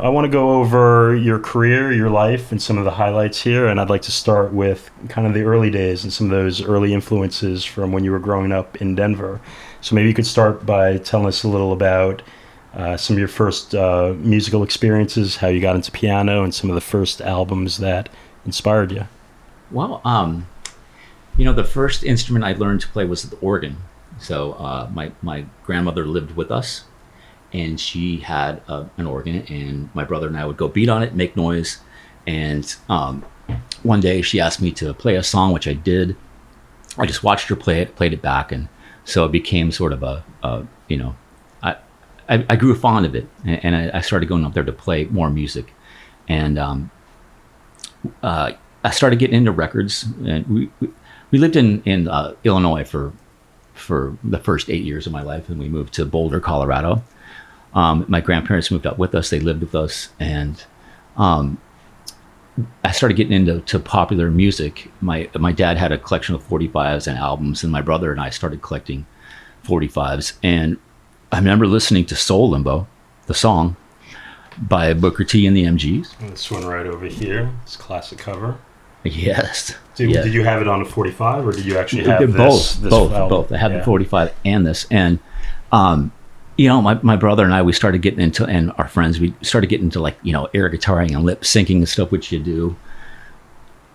I want to go over your career, your life, and some of the highlights here. And I'd like to start with kind of the early days and some of those early influences from when you were growing up in Denver. So maybe you could start by telling us a little about some of your first musical experiences, how you got into piano, and some of the first albums that inspired you. Well, the first instrument I learned to play was the organ. So my grandmother lived with us, and she had an organ, and my brother and I would go beat on it, make noise. And one day she asked me to play a song, which I did. I just watched her play it, played it back, and so it became sort of I grew fond of it, and I started going up there to play more music. And I started getting into records, and we lived in Illinois for the first 8 years of my life, and we moved to Boulder, Colorado. My grandparents moved up with us; they lived with us, and I started getting into popular music. My dad had a collection of 45s and albums, and my brother and I started collecting 45s. And I remember listening to Soul Limbo, the song by Booker T and the MGs. This one right over here, this classic cover. Yes. Did you have it on a 45, or did you actually have both? Both. I had the 45 and this, and my brother and I, we started getting into, and our friends, we started getting into air guitaring and lip syncing and stuff, which you do.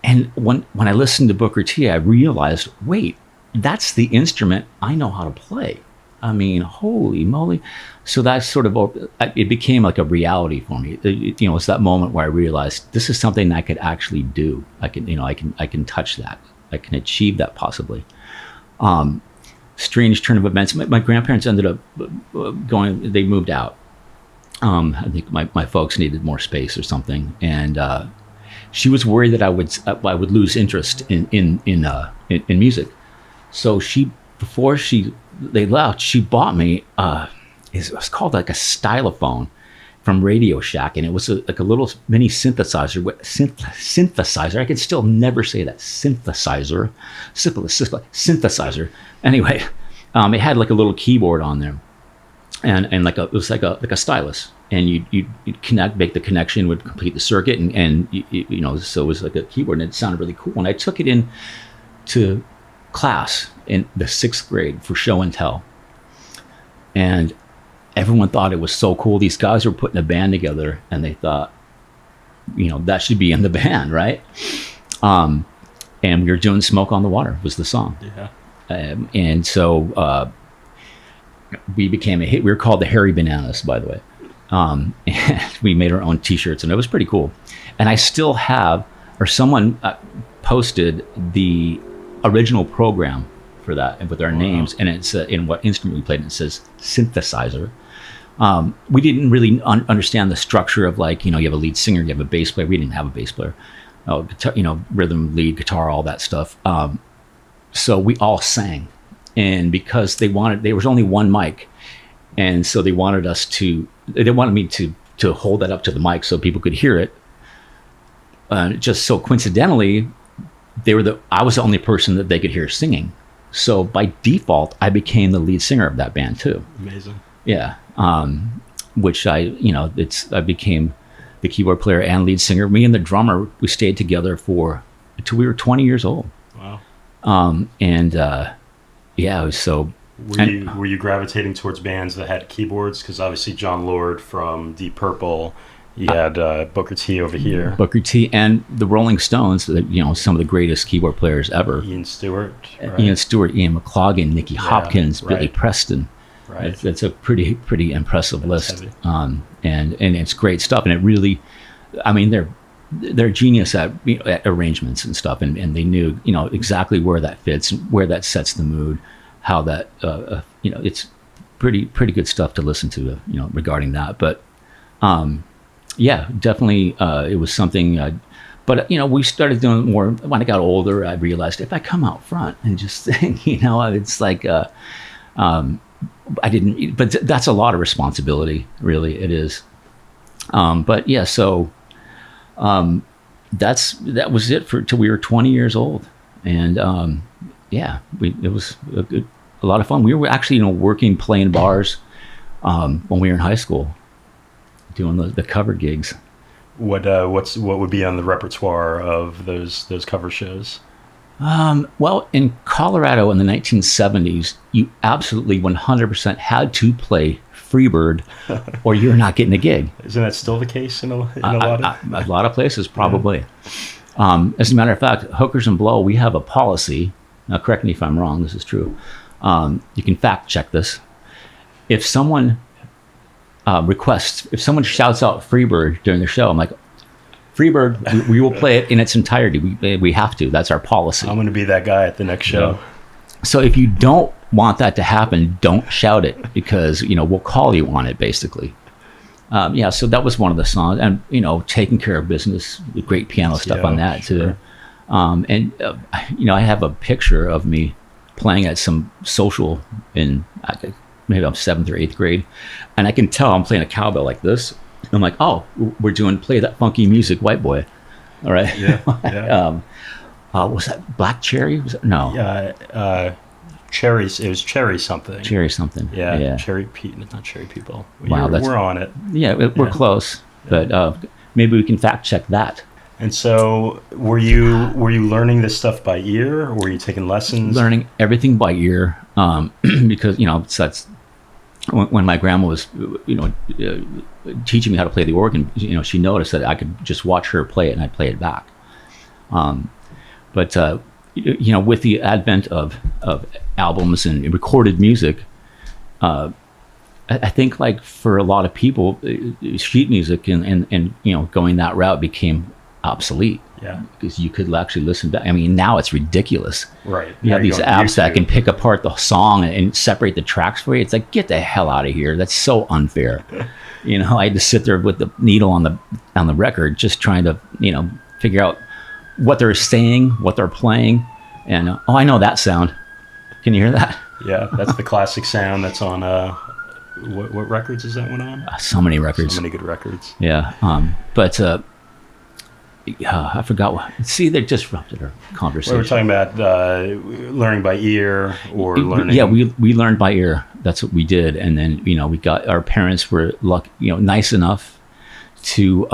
And when I listened to Booker T, I realized, wait, that's the instrument I know how to play. I mean, holy moly! So that's sort of, it became like a reality for me. It's that moment where I realized this is something I could actually do. I can touch that. I can achieve that possibly. Strange turn of events. My grandparents ended up going. They moved out. I think my folks needed more space or something, and she was worried that I would lose interest in music. So before they left, she bought me it was called like a stylophone from Radio Shack, and it was like a little mini synthesizer. Synthesizer. I can still never say that. Synthesizer. Synthesizer. Anyway, it had like a little keyboard on there, and it was like a stylus, and you make the connection, would complete the circuit, and so it was like a keyboard, and it sounded really cool. And I took it in to class in the 6th grade for show and tell, and everyone thought it was so cool. These guys were putting a band together, and they thought, that should be in the band, right? And we were doing "Smoke on the Water" was the song. Yeah. And so we became a hit. We were called the Hairy Bananas, by the way. And we made our own T-shirts, and it was pretty cool. And I still have, or someone posted the original program for that, and with our names, and it's in what instrument we played, and it says synthesizer. We didn't really understand the structure of you have a lead singer, you have a bass player. We didn't have a bass player. Guitar, rhythm, lead, guitar, all that stuff. So we all sang, and because there was only one mic, and so they wanted me to hold that up to the mic so people could hear it. Just so coincidentally, I was the only person that they could hear singing. So by default, I became the lead singer of that band too. Amazing. Yeah. Which I became the keyboard player and lead singer. Me and the drummer, we stayed together until we were 20 years old. Wow. It was so. Were you gravitating towards bands that had keyboards? Because obviously John Lord from Deep Purple, you had Booker T over here. Booker T and the Rolling Stones, some of the greatest keyboard players ever. Ian Stewart, Ian McLaughlin, Nicky Hopkins, right. Billy Preston. Right. That's a pretty impressive list. And it's great stuff. And it really, they're genius at arrangements and stuff. And they knew, exactly where that fits, where that sets the mood, how that, it's pretty good stuff to listen to, regarding that. But, definitely, it was something, but we started doing more when I got older. I realized if I come out front and just sing, it's like, I didn't, but that's a lot of responsibility, really. It is. But yeah, so, that was it till we were 20 years old. And, it was a lot of fun. We were actually, working, playing bars, when we were in high school, doing the cover gigs. What would be on the repertoire of those cover shows? Well, in Colorado in the 1970s, you absolutely 100% had to play Freebird, or you're not getting a gig. Isn't that still the case in a lot of places? Probably. Yeah. As a matter of fact, Hookers and Blow, we have a policy. Now, correct me if I'm wrong. This is true. You can fact check this. If someone if someone shouts out Freebird during the show, I'm like, Freebird, we will play it in its entirety. We have to. That's our policy. I'm going to be that guy at the next show. Yeah. So if you don't want that to happen, don't shout it, because we'll call you on it, basically. So that was one of the songs, and Taking Care of Business, great piano stuff on that too. Sure. I have a picture of me playing at some social in maybe I'm 7th or 8th grade, and I can tell I'm playing a cowbell like this. I'm like, oh, we're doing Play That Funky Music, White Boy. All right. Yeah. Was that Black Cherry? No. Cherries. It was Cherry something. Cherry something. Yeah. Cherry Pete. It's not Cherry People. Wow, we're on it. Yeah, we're close, but maybe we can fact check that. And so, were you learning this stuff by ear, or were you taking lessons? Learning everything by ear, because that's when my grandma was teaching me how to play the organ. She noticed that I could just watch her play it and I'd play it back. But with the advent of albums and recorded music, I think, like, for a lot of people, sheet music and going that route became obsolete. Yeah, because you could actually listen back. I mean, now it's ridiculous. Right. You have these apps that can pick apart the song and separate the tracks for you. It's like, get the hell out of here. That's so unfair. I had to sit there with the needle on the record, just trying to figure out what they're saying, what they're playing, and I know that sound. Can you hear that? Yeah, that's the classic sound that's on. What records is that one on? So many records. So many good records. Yeah, but. I forgot what. See, they disrupted our conversation. We're talking about learning by ear or learning. Yeah, we learned by ear. That's what we did, and then we got, our parents were nice enough to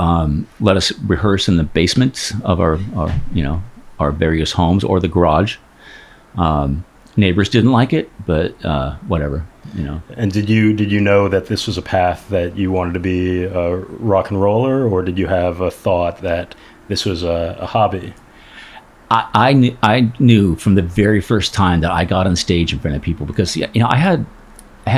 let us rehearse in the basements of our various homes or the garage. Neighbors didn't like it, but whatever. And did you know that this was a path that you wanted to be a rock and roller, or did you have a thought that this was a hobby? I knew from the very first time that I got on stage in front of people, because I had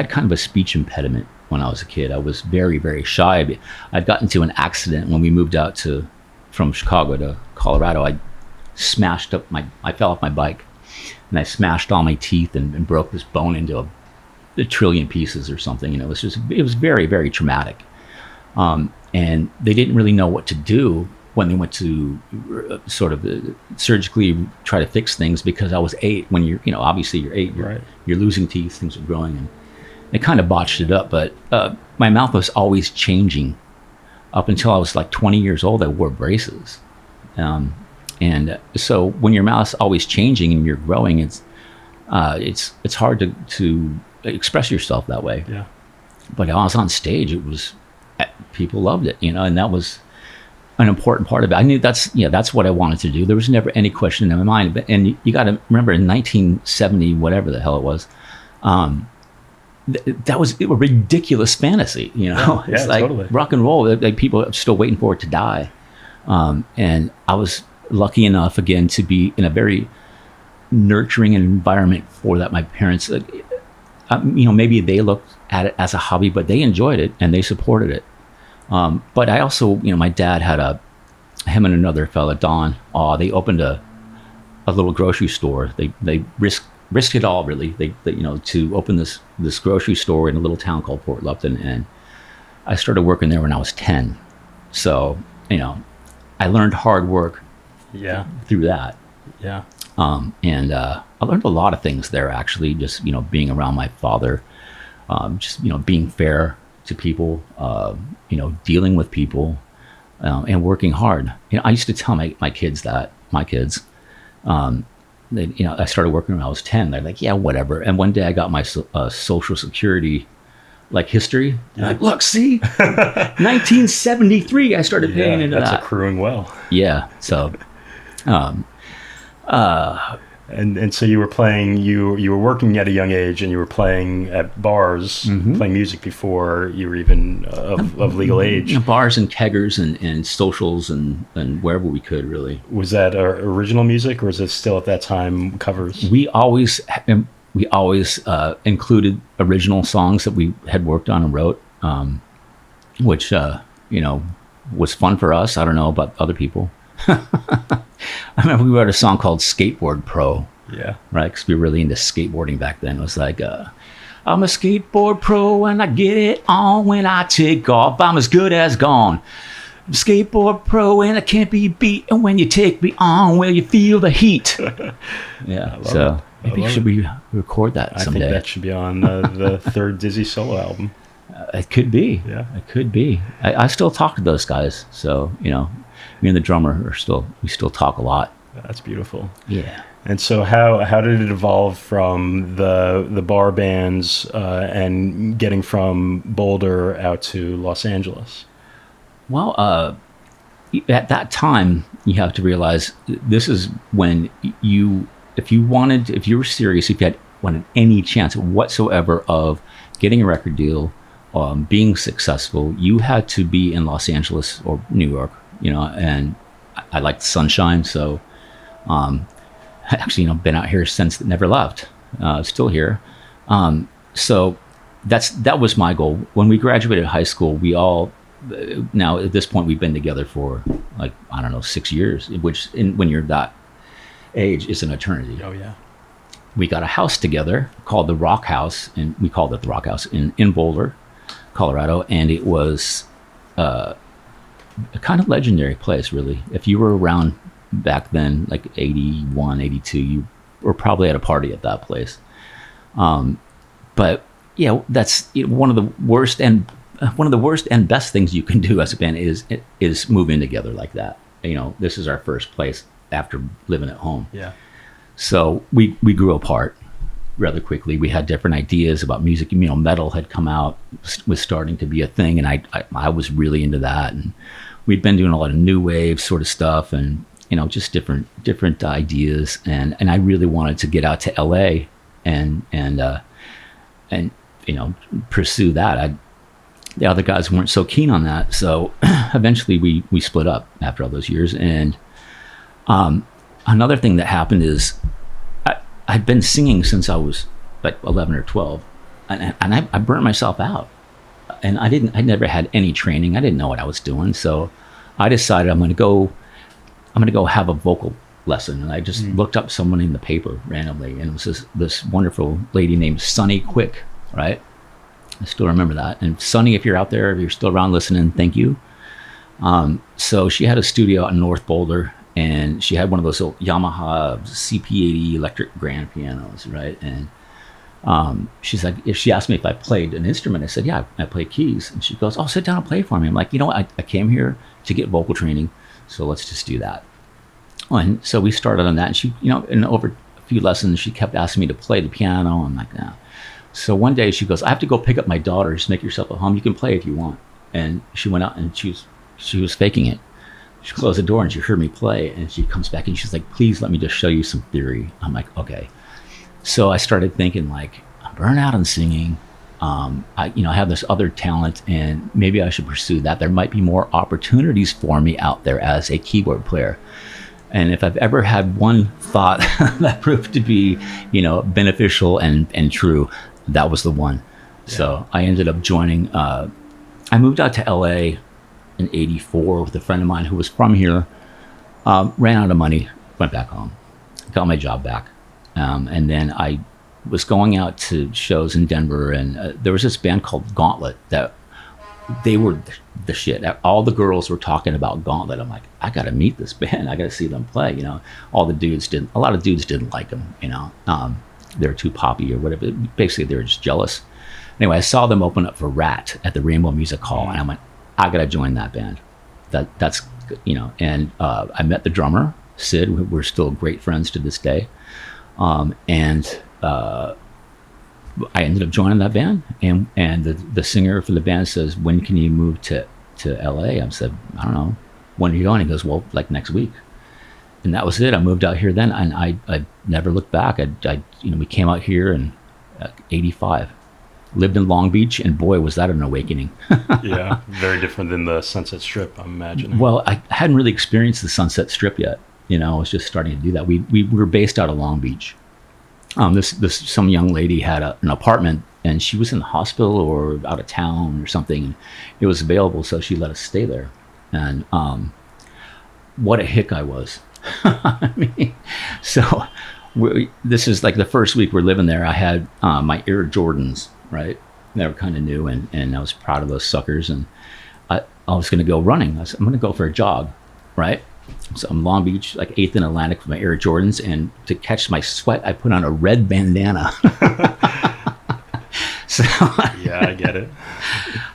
kind of a speech impediment when I was a kid. I was very, very shy. I'd gotten into an accident when we moved out from Chicago to Colorado. I fell off my bike, and I smashed all my teeth and broke this bone into a trillion pieces or something. It was very, very traumatic. And they didn't really know what to do when they went to sort of surgically try to fix things, because I was 8. When you're, obviously you're 8, you're losing teeth, things are growing, and they kind of botched it up. But my mouth was always changing. Up until I was like 20 years old, I wore braces. And so when your mouth's always changing and you're growing, it's hard to express yourself that way. Yeah. But I was on stage, people loved it, and that was an important part of it. I knew that's what I wanted to do. There was never any question in my mind. And you got to remember, in 1970, whatever the hell it was, that was a ridiculous fantasy. Yeah, it's like totally. Rock and roll. Like, people are still waiting for it to die. And I was lucky enough, again, to be in a very nurturing environment for that. My parents, maybe they looked at it as a hobby, but they enjoyed it and they supported it. But I also, my dad had him and another fella, Don, they opened a little grocery store. They risked it all, really. They to open this grocery store in a little town called Port Lupton, and I started working there when I was 10. So, I learned hard work. Yeah. Through that. Yeah. And I learned a lot of things there, actually, just, being around my father, just, being fair to people, dealing with people, and working hard. I used to tell my kids, I started working when I was 10. They're like, yeah, whatever. And one day I got my social security like history. Like, look, see, 1973, I started paying into that's that. accruing well. Yeah. So, And so you were playing, you were working at a young age, and you were playing at bars, playing music before you were even of legal age. Bars and keggers and socials and wherever we could, really. Was that original music, or was it still at that time covers? We always included original songs that we had worked on and wrote, which was fun for us. I don't know about other people. I remember we wrote a song called Skateboard Pro. Yeah. Right? Because we were really into skateboarding back then. It was like, I'm a skateboard pro and I get it on when I take off. I'm as good as gone. I'm a skateboard pro and I can't be beat. And when you take me on, well, you feel the heat. Yeah. So maybe should we record that someday? I think that should be on the third Dizzy solo album. It could be. Yeah. It could be. I still talk to those guys. So, me and the drummer we still talk a lot. That's beautiful. Yeah. And so how did it evolve from the bar bands and getting from Boulder out to Los Angeles? Well, at that time, you have to realize this is when if you were serious, if you wanted any chance whatsoever of getting a record deal, being successful, you had to be in Los Angeles or New York, and I like the sunshine. So, actually, been out here since, never left, still here. So that was my goal. When we graduated high school, we all, now at this point, we've been together for 6 years, which when you're that age is an eternity. Oh yeah. We got a house together called the Rock House, and we called it the Rock House in Boulder, Colorado, and it was a kind of legendary place, really. If you were around back then, like 81, 82, you were probably at a party at that place. But yeah, that's one of the worst and best things you can do as a band is move in together like that. This is our first place after living at home. Yeah. So we grew apart rather quickly. We had different ideas about music. Metal had come out, was starting to be a thing, and I was really into that. And we'd been doing a lot of new wave sort of stuff, and just different ideas. And I really wanted to get out to LA and pursue that. The other guys weren't so keen on that, so eventually we split up after all those years. And another thing that happened is I'd been singing since I was like 11 or 12, and I burnt myself out, and I never had any training. I didn't know what I was doing, so I decided I'm going to go have a vocal lesson. And I just looked up someone in the paper randomly, and it was this wonderful lady named Sunny Quick, right? I still remember that. And Sunny, if you're out there, if you're still around listening, thank you. So she had a studio out in North Boulder, and she had one of those old Yamaha CP80 electric grand pianos, right? And she's like, if she asked me if I played an instrument, I said, yeah, I play keys. And she goes, oh, sit down and play for me. I'm like, what? I came here to get vocal training, so let's just do that. And so we started on that, and she, in over a few lessons, she kept asking me to play the piano. I'm like, no. So one day she goes, I have to go pick up my daughter. Just make yourself at home. You can play if you want. And she went out, and she was faking it. She closed the door, and she heard me play, and she comes back, and she's like, please let me just show you some theory. I'm like, okay. So I started thinking, like, I'm burnt out on singing. I have this other talent, and maybe I should pursue that. There might be more opportunities for me out there as a keyboard player. And if I've ever had one thought that proved to be, beneficial and true, that was the one. Yeah. So I ended up joining, I moved out to LA in 84 with a friend of mine who was from here, ran out of money, went back home, got my job back. And then I was going out to shows in Denver, and there was this band called Gauntlet that they were the shit. All the girls were talking about Gauntlet. I'm like, I got to meet this band. I got to see them play. A lot of dudes didn't like them. They were too poppy or whatever. Basically, they were just jealous. Anyway, I saw them open up for Rat at the Rainbow Music Hall, and I went, I got to join that band. That's and I met the drummer, Sid. We're still great friends to this day. And I ended up joining that band, and the singer for the band says, "When can you move to LA?" I said, "I don't know. When are you going?" He goes, "Well, like next week." And that was it. I moved out here then, and I never looked back. We came out here in '85, lived in Long Beach, and boy, was that an awakening. Yeah, very different than the Sunset Strip, I'm imagining. Well, I hadn't really experienced the Sunset Strip yet. I was just starting to do that. We were based out of Long Beach. This some young lady had an apartment, and she was in the hospital or out of town or something, and it was available, so she let us stay there. And what a hick I was. I mean, so this is like the first week we're living there. I had my Air Jordans, right? They were kind of new, and I was proud of those suckers. And I was going to go running. I said, I'm going to go for a jog, right? So I'm Long Beach, like 8th and Atlantic with my Air Jordans, and to catch my sweat, I put on a red bandana. So yeah, I get it.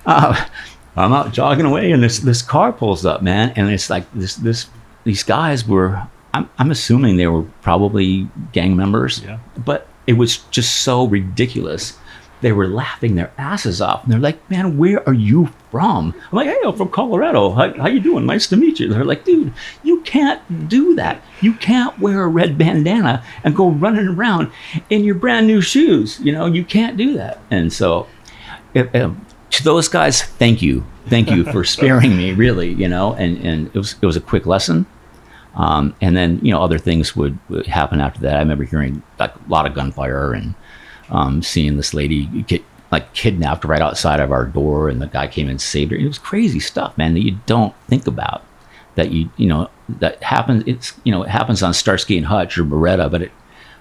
I'm out jogging away, and this car pulls up, man, and it's like these guys were, I'm assuming they were probably gang members, Yeah. but it was just so ridiculous. They were laughing their asses off, and they're like, "Man, where are you from?" I'm like, "Hey, I'm from Colorado. How you doing? Nice to meet you." They're like, "Dude, you can't do that. You can't wear a red bandana and go running around in your brand new shoes. You can't do that." And so, to those guys, thank you for sparing me, really. And it was a quick lesson. And then other things would happen after that. I remember hearing like a lot of gunfire and seeing this lady get like kidnapped right outside of our door, and the guy came and saved her. It was crazy stuff, man, that you don't think about. That that happens. It happens on Starsky and Hutch or Beretta, but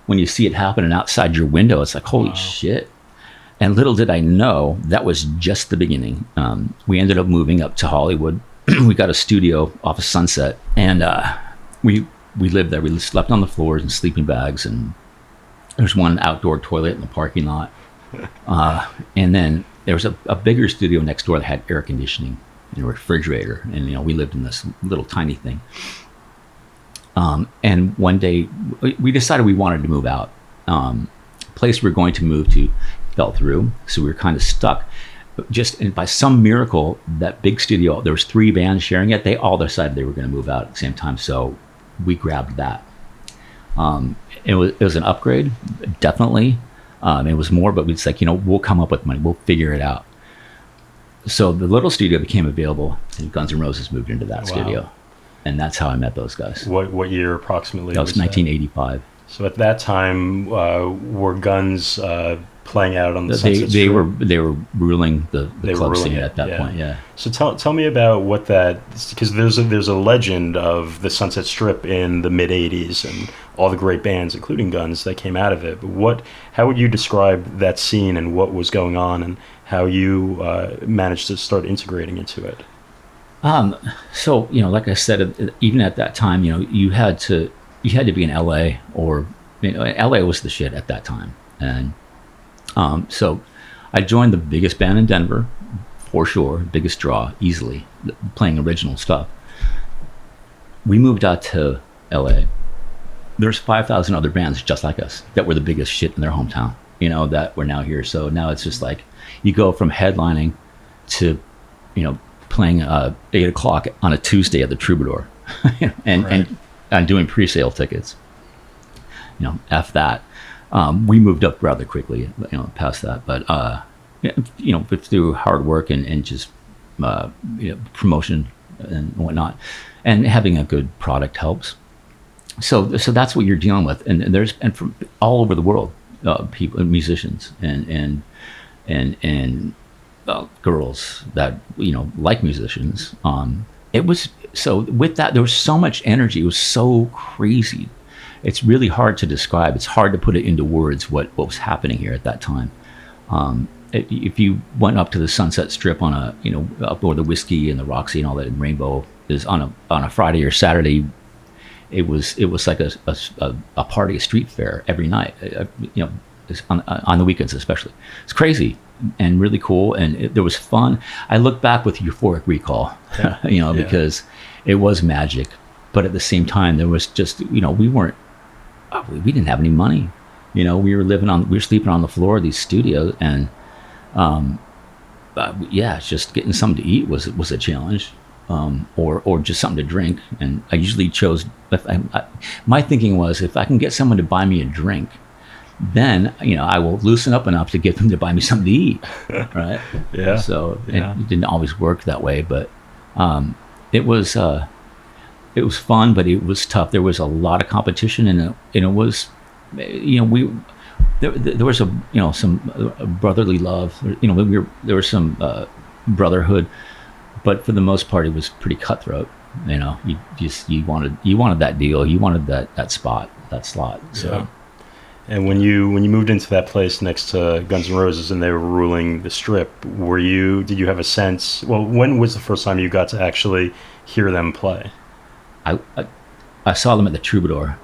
when you see it happening outside your window, it's like, holy shit. And little did I know that was just the beginning. We ended up moving up to Hollywood. We got a studio off of Sunset, and we lived there. We slept on the floors in sleeping bags, and there's one outdoor toilet in the parking lot. And then there was a bigger studio next door that had air conditioning and a refrigerator. And, we lived in this little tiny thing. And one day we decided we wanted to move out. Place we were going to move to fell through. So we were kind of stuck. And by some miracle, that big studio, there was 3 bands sharing it. They all decided they were going to move out at the same time. So we grabbed that. It was an upgrade, definitely. It was more, but it's like, we'll come up with money. We'll figure it out. So the little studio became available, and Guns N' Roses moved into that studio. And that's how I met those guys. What year approximately? That was 1985. So at that time, were Guns playing out on the Sunset Strip? They were ruling the club scene at that point. Yeah. So tell me about what that, because there's a legend of the Sunset Strip in the mid '80s and all the great bands, including Guns, that came out of it. But how would you describe that scene and what was going on and how you managed to start integrating into it? So like I said, even at that time, you had to be in LA, or LA was the shit at that time. And so I joined the biggest band in Denver, for sure, biggest draw, easily, playing original stuff. We moved out to LA. There's 5,000 other bands just like us that were the biggest shit in their hometown, that were now here. So now it's just like you go from headlining to, playing 8 o'clock on a Tuesday at the Troubadour and doing pre-sale tickets. F that. We moved up rather quickly, past that. But through hard work and just promotion and whatnot, and having a good product helps. So that's what you're dealing with, and from all over the world, people, musicians, and girls that like musicians. It was so with that there was so much energy. It was so crazy. It's really hard to describe. It's hard to put it into words what was happening here at that time. If you went up to the Sunset Strip on up or the Whiskey and the Roxy and all that in Rainbow is on a Friday or Saturday, it was like a party, a street fair every night. On the weekends especially. It's crazy and really cool, and there was fun. I look back with euphoric recall, because it was magic. But at the same time, there was just we didn't have any money. We were sleeping on the floor of these studios, and yeah, it's just getting something to eat was a challenge, or just something to drink. And I usually chose. My thinking was, if I can get someone to buy me a drink, then I will loosen up enough to get them to buy me something to eat, right? Yeah. So Yeah. it didn't always work that way, but it was fun, but it was tough. There was a lot of competition, and it was, we there was some brotherly love. There was some brotherhood, but for the most part, it was pretty cutthroat. You wanted that deal, you wanted that spot, that slot. So. Yeah. And when you moved into that place next to Guns N' Roses and they were ruling the Strip, did you have a sense? Well, when was the first time you got to actually hear them play? I saw them at the Troubadour,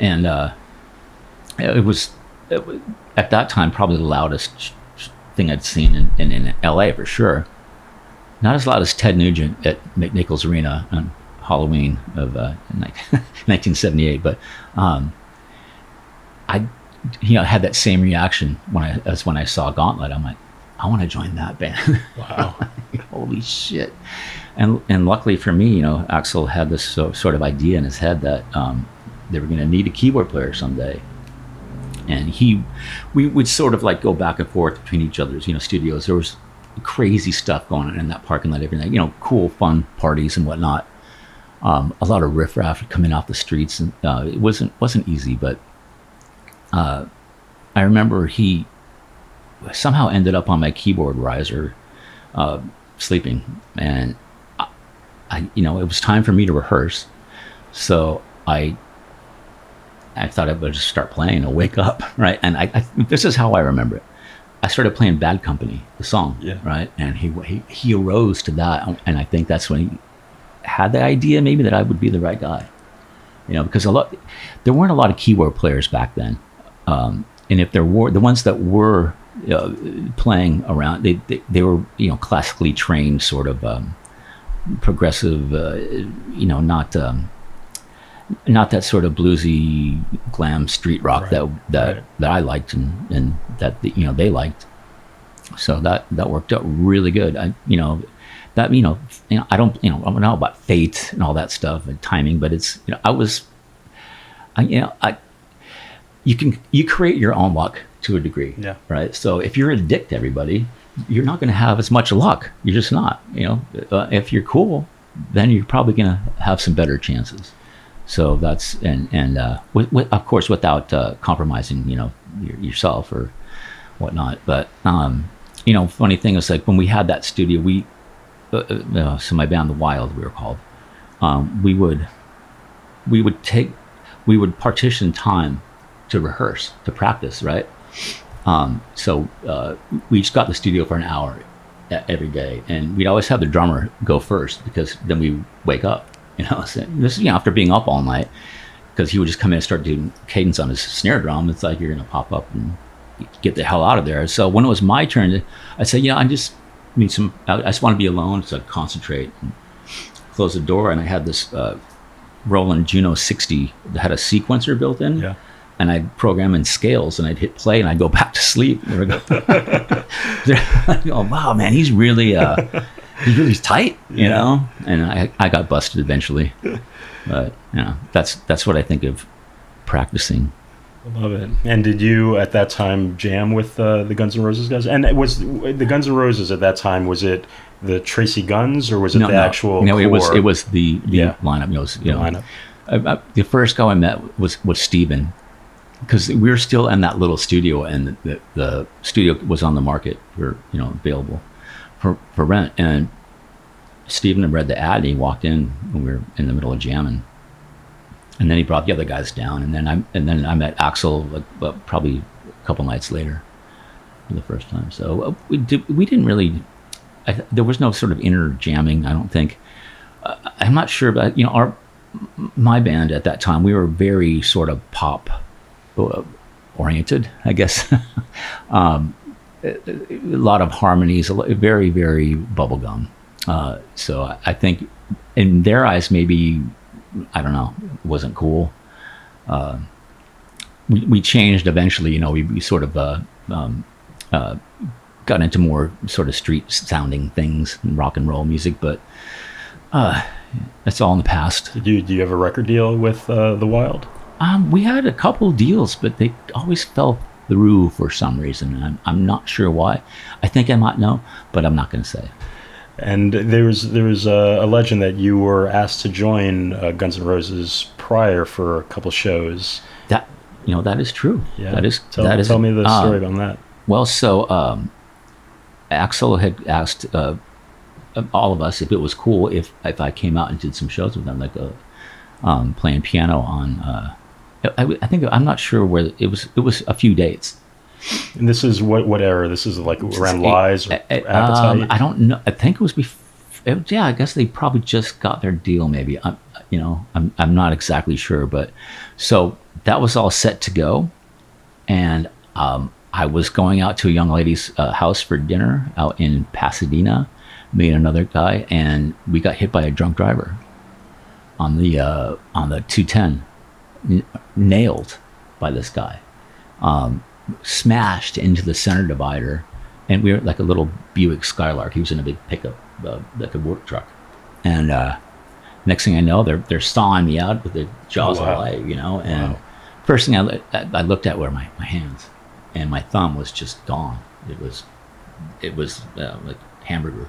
and it was at that time probably the loudest thing I'd seen in LA for sure. Not as loud as Ted Nugent at McNichols Arena on Halloween of 1978, but I had that same reaction as when I saw Gauntlet. I'm like, I want to join that band. Wow. Holy shit. And luckily for me, Axl had this sort of idea in his head that they were going to need a keyboard player someday. And we would sort of like go back and forth between each other's, studios. There was crazy stuff going on in that parking lot every night, cool, fun parties and whatnot. A lot of riffraff coming off the streets, and it wasn't easy, but I remember he somehow ended up on my keyboard riser, sleeping, and it was time for me to rehearse. So I thought I would just start playing and wake up, right? And this is how I remember it. I started playing Bad Company, the song, yeah. Right? And he arose to that, and I think that's when he had the idea maybe that I would be the right guy, because there weren't a lot of keyboard players back then, and if there were, the ones that were playing around, they were classically trained, sort of progressive, not that sort of bluesy glam street rock that I liked and that they liked. So that worked out really good. I don't know about fate and all that stuff and timing, but it's you create your own luck to a degree, yeah, right? So if you're a dick to everybody, you're not going to have as much luck. You're just not. If you're cool, then you're probably going to have some better chances. So that's of course without compromising yourself or whatnot. But funny thing is, like, when we had that studio, so my band The Wild, we were called, we would partition time to rehearse, to practice, right? So we just got the studio for an hour every day, and we'd always have the drummer go first, because then we wake up. So this is after being up all night, because he would just come in and start doing cadence on his snare drum. It's like, you're gonna pop up and get the hell out of there. So when it was my turn, I said, I just want to be alone, so I'd concentrate and close the door. And I had this Roland Juno 60 that had a sequencer built in. Yeah. And I'd program in scales, and I'd hit play, and I'd go back to sleep. And I go, wow, man, he's really tight, And I got busted eventually, but that's what I think of practicing. I love it. And did you at that time jam with the Guns N' Roses guys? And was the Guns N' Roses at that time, was it the Tracy Guns, or was it actual? No, core? it was the lineup. Lineup. The first guy I met was Steven, because we were still in that little studio, and the studio was on the market for available for rent. And Steven had read the ad, and he walked in when we were in the middle of jamming, and then he brought the other guys down, and then I met Axl probably a couple nights later for the first time. So we didn't really. There was no sort of inner jamming, I don't think. I'm not sure, but my band at that time, we were very sort of pop oriented, I guess. A lot of harmonies, very, very bubblegum. So I think in their eyes, maybe, I don't know, it wasn't cool. we changed eventually. You know, we sort of got into more sort of street sounding things, and rock and roll music, but that's all in the past. Do you have a record deal with the Wild? We had a couple deals, but they always fell through for some reason. I'm not sure why. I think I might know, but I'm not going to say. And there was a legend that you were asked to join Guns N' Roses prior for a couple shows. That is true. Yeah. That is. Tell me the story on that. Well, so Axl had asked all of us if it was cool if I came out and did some shows with them, like playing piano on. I think I'm not sure where it was. It was a few dates. And this is what era? This is like around Lies or Appetite? I don't know. I think it was before. Yeah, I guess they probably just got their deal. Maybe I'm not exactly sure, but so that was all set to go, and I was going out to a young lady's house for dinner out in Pasadena, me and another guy, and we got hit by a drunk driver on the 210, nailed by this guy. Smashed into the center divider, and we were like a little Buick Skylark. He was in a big pickup, like a work truck, and next thing I know, they're sawing me out with the jaws of life, and first thing I looked at were my hands, and my thumb was just gone. It was like hamburger.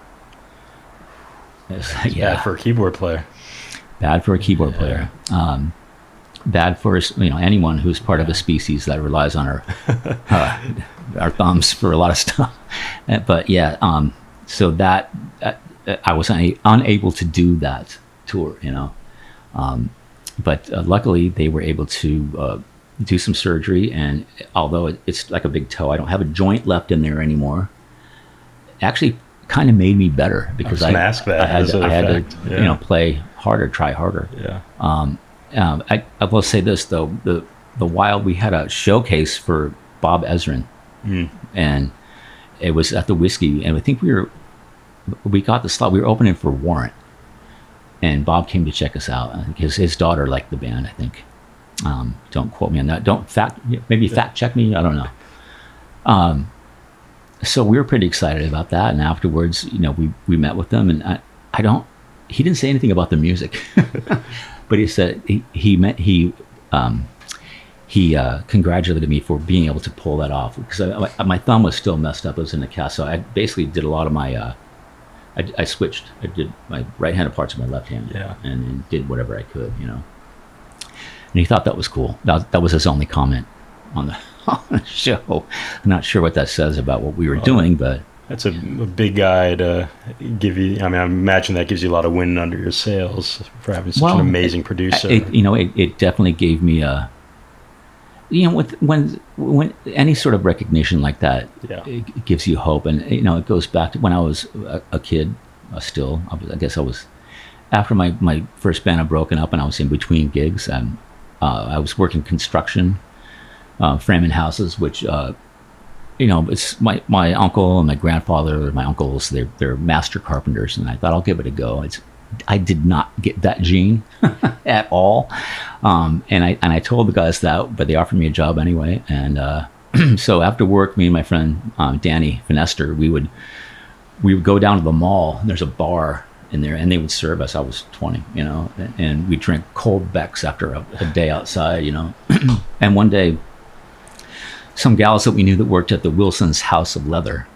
Bad for a keyboard player. Bad for a keyboard player. Bad for anyone who's part of a species that relies on our thumbs for a lot of stuff. But yeah, so that I was unable to do that tour, but luckily they were able to do some surgery, and although it's like a big toe, I don't have a joint left in there anymore. Actually, kind of made me better because I had to play harder, try harder. Yeah. I will say this though, the Wild, we had a showcase for Bob Ezrin, and it was at the Whiskey, and I think we got the slot. We were opening for Warrant, and Bob came to check us out. I think his daughter liked the band. I think. Don't quote me on that. Fact check me. I don't know. So we were pretty excited about that, and afterwards, we met with them, and he didn't say anything about the music. But he said he congratulated me for being able to pull that off, because my thumb was still messed up. It was in a cast, so I basically did a lot of my. I switched. I did my right-handed parts with my left hand, and did whatever I could, And he thought that was cool. That was his only comment on the show. I'm not sure what that says about what we were doing, but. That's a big guy to give you. I mean, I imagine that gives you a lot of wind under your sails for having such an amazing producer. It definitely gave me a. When any sort of recognition like that, it gives you hope, and it goes back to when I was a kid. I guess I was after my first band had broken up, and I was in between gigs, and I was working construction, framing houses, which. It's my uncle and my grandfather, my uncles, they're master carpenters, and I thought I'll give it a go. I did not get that gene at all, and I told the guys that, but they offered me a job anyway. And so after work, me and my friend Danny Finester, we would go down to the mall, and there's a bar in there, and they would serve us. I was 20, and we drink cold Becks after a day outside, and one day. Some gals that we knew that worked at the Wilson's House of Leather,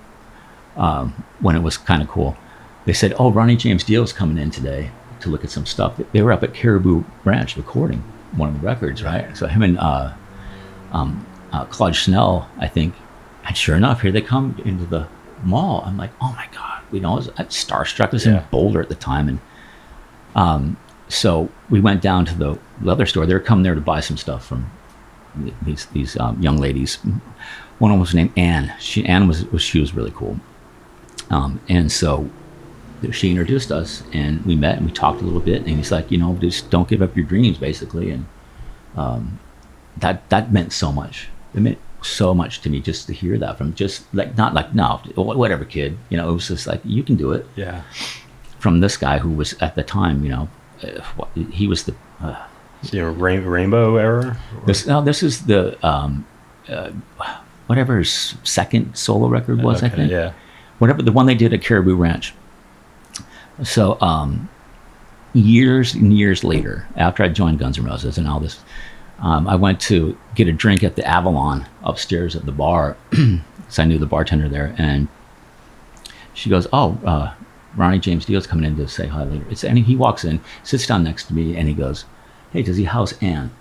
when it was kind of cool, they said, "Oh, Ronnie James Dio's coming in today to look at some stuff." They were up at Caribou Ranch recording one of the records, right? So him and Claude Schnell, I think, and sure enough, here they come into the mall. I'm like, "Oh my God!" I was starstruck. I was in Boulder at the time, and so we went down to the leather store. They were coming there to buy some stuff from. These young ladies. One of them was named Anne. She was really cool, and so she introduced us, and we met and we talked a little bit. And he's like, just don't give up your dreams, basically. And that meant so much. It meant so much to me just to hear that from just like not like no whatever kid. It was just like you can do it. Yeah. From this guy who was at the time, he was the. Rainbow era? This is the whatever his second solo record was, I think. Yeah. Whatever, the one they did at Caribou Ranch. So years and years later, after I joined Guns N' Roses and all this, I went to get a drink at the Avalon upstairs at the bar, because I knew the bartender there, and she goes, "Oh, Ronnie James Dio's coming in to say hi later." And he walks in, sits down next to me, and he goes, "Hey, does he house Ann?"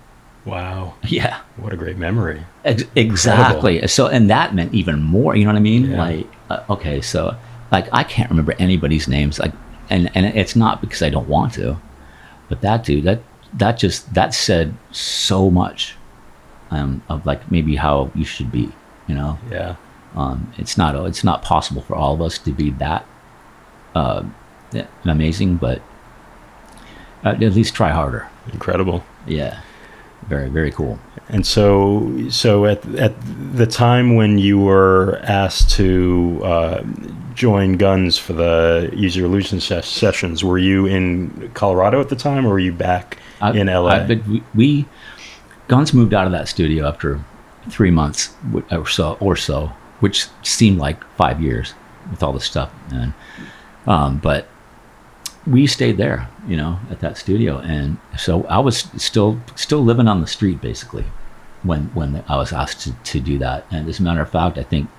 Wow. Yeah. What a great memory. Exactly. Incredible. So, and that meant even more, you know what I mean? Yeah. Like, okay, so, like, I can't remember anybody's names, like, and it's not because I don't want to, but that dude, that said so much, of like maybe how you should be, you know? Yeah. It's not possible for all of us to be that, amazing, but at least try harder. Incredible. Yeah. Very, very cool. And so at the time when you were asked to join Guns for the Use Your Illusion sessions, were you in Colorado at the time, or were you back in LA? But we Guns moved out of that studio after 3 months or so, which seemed like 5 years with all this stuff. And but we stayed there, you know, at that studio, and so I was still living on the street basically when I was asked to do that. And as a matter of fact, I think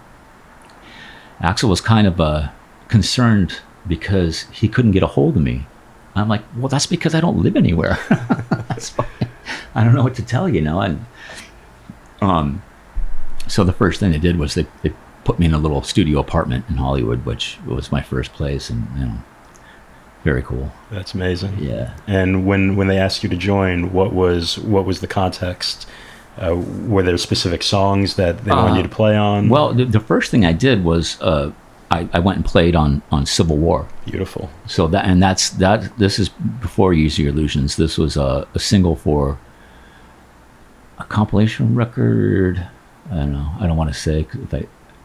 Axl was kind of concerned because he couldn't get a hold of me. I'm like, well, that's because I don't live anywhere. That's fine. I don't know what to tell you now. And so the first thing they did was they put me in a little studio apartment in Hollywood, which was my first place, and you know. Very cool. That's amazing. Yeah. And when they asked you to join, what was the context? Were there specific songs that they wanted you to play on? Well, the first thing I did was I went and played on Civil War. Beautiful. So this is before Use Your Illusions. This was a single for a compilation record. I don't know. I don't want to say.